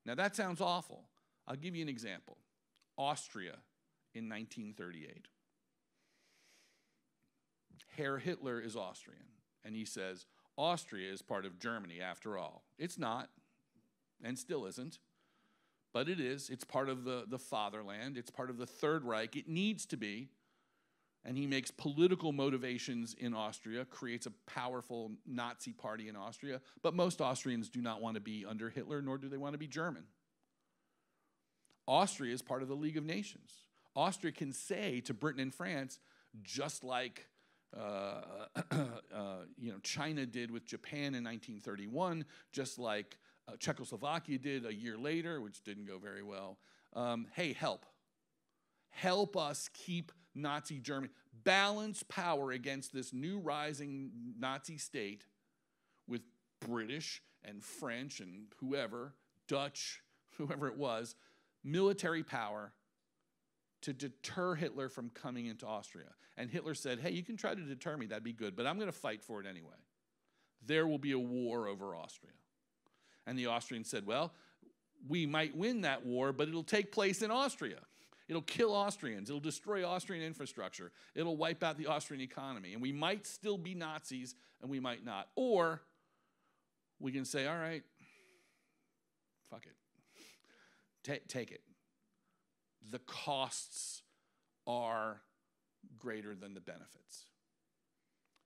Now that sounds awful. I'll give you an example. Austria in 1938. Herr Hitler is Austrian, and he says, Austria is part of Germany after all. It's not, and still isn't, but it is. It's part of the fatherland. It's part of the Third Reich. It needs to be, and he makes political motivations in Austria, creates a powerful Nazi party in Austria, but most Austrians do not want to be under Hitler, nor do they want to be German. Austria is part of the League of Nations. Austria can say to Britain and France, just like China did with Japan in 1931, just like Czechoslovakia did a year later, which didn't go very well. Hey, help. Help us keep Nazi Germany. Balance power against this new rising Nazi state with British and French and whoever, Dutch, whoever it was, military power to deter Hitler from coming into Austria. And Hitler said, hey, you can try to deter me, that'd be good, but I'm going to fight for it anyway. There will be a war over Austria. And the Austrians said, well, we might win that war, but it'll take place in Austria. It'll kill Austrians. It'll destroy Austrian infrastructure. It'll wipe out the Austrian economy. And we might still be Nazis, and we might not. Or we can say, all right, fuck it. Take it. The costs are greater than the benefits.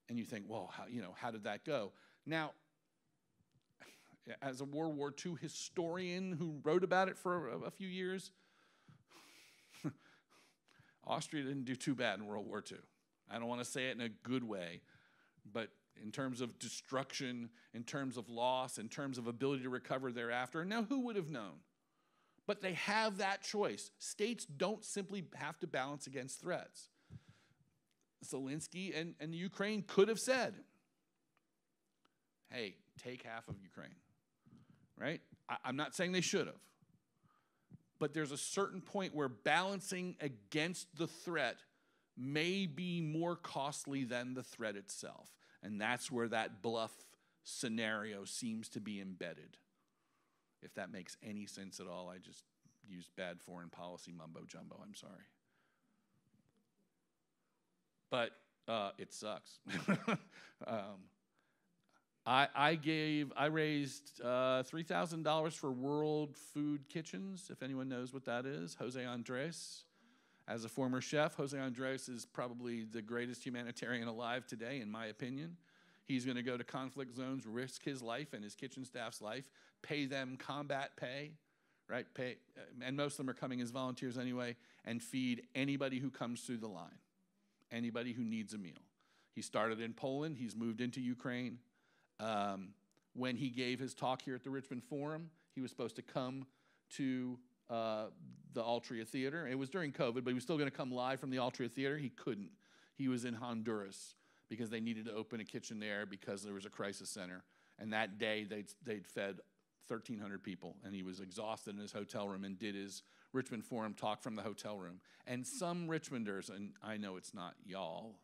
And you think, well, how did that go? Now, as a World War II historian who wrote about it for a few years, Austria didn't do too bad in World War II. I don't want to say it in a good way, but in terms of destruction, in terms of loss, in terms of ability to recover thereafter, now who would have known? But they have that choice. States don't simply have to balance against threats. Zelensky and Ukraine could have said, hey, take half of Ukraine, right? I'm not saying they should have. But there's a certain point where balancing against the threat may be more costly than the threat itself. And that's where that bluff scenario seems to be embedded. If that makes any sense at all, I just used bad foreign policy mumbo jumbo. I'm sorry. But it sucks. I raised $3,000 for World Food Kitchens, if anyone knows what that is. Jose Andres. As a former chef, Jose Andres is probably the greatest humanitarian alive today, in my opinion. He's going to go to conflict zones, risk his life and his kitchen staff's life, pay them combat pay, right? And most of them are coming as volunteers anyway, and feed anybody who comes through the line, anybody who needs a meal. He started in Poland. He's moved into Ukraine. When he gave his talk here at the Richmond Forum, he was supposed to come to the Altria Theater. It was during COVID, but he was still going to come live from the Altria Theater. He couldn't. He was in Honduras because they needed to open a kitchen there because there was a crisis center. And that day, they'd fed 1,300 people, and he was exhausted in his hotel room and did his Richmond Forum talk from the hotel room. And some Richmonders, and I know it's not y'all,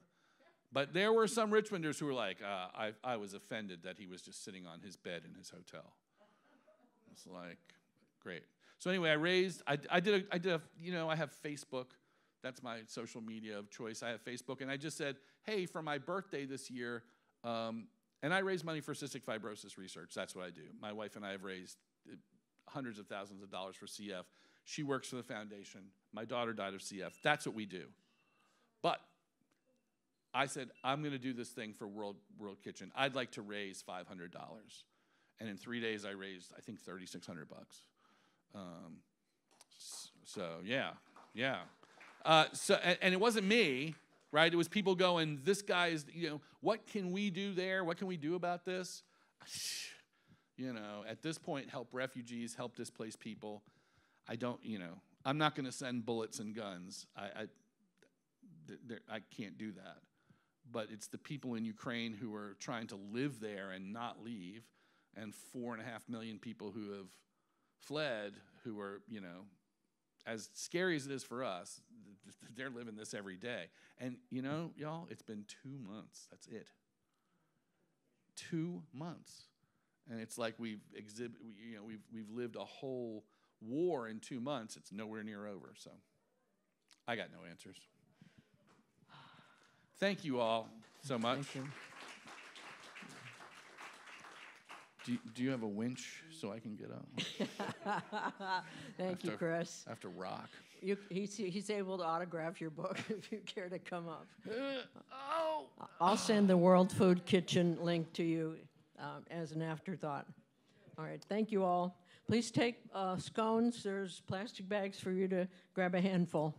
but there were some Richmonders who were like, I was offended that he was just sitting on his bed in his hotel. It's like, great. So anyway, I have Facebook. That's my social media of choice. I have Facebook, and I just said, hey, for my birthday this year, and I raise money for cystic fibrosis research. That's what I do. My wife and I have raised hundreds of thousands of dollars for CF. She works for the foundation. My daughter died of CF. That's what we do. But I said, I'm going to do this thing for World Kitchen. I'd like to raise $500. And in 3 days, I raised, I think, $3,600. So yeah. And it wasn't me, right? It was people going, this guy is, what can we do there? What can we do about this? At this point, help refugees, help displaced people. I'm not going to send bullets and guns. I can't do that. But it's the people in Ukraine who are trying to live there and not leave, and 4.5 million people who have fled, who are, as scary as it is for us, they're living this every day. And, y'all, it's been 2 months. That's it. 2 months. And it's like we've lived a whole war in 2 months. It's nowhere near over. So I got no answers. Thank you all so much. Thank you. Do you have a winch so I can get up? Thank you, Chris. I have to rock. He's able to autograph your book if you care to come up. Oh! I'll send the World Food Kitchen link to you as an afterthought. All right, thank you all. Please take scones. There's plastic bags for you to grab a handful.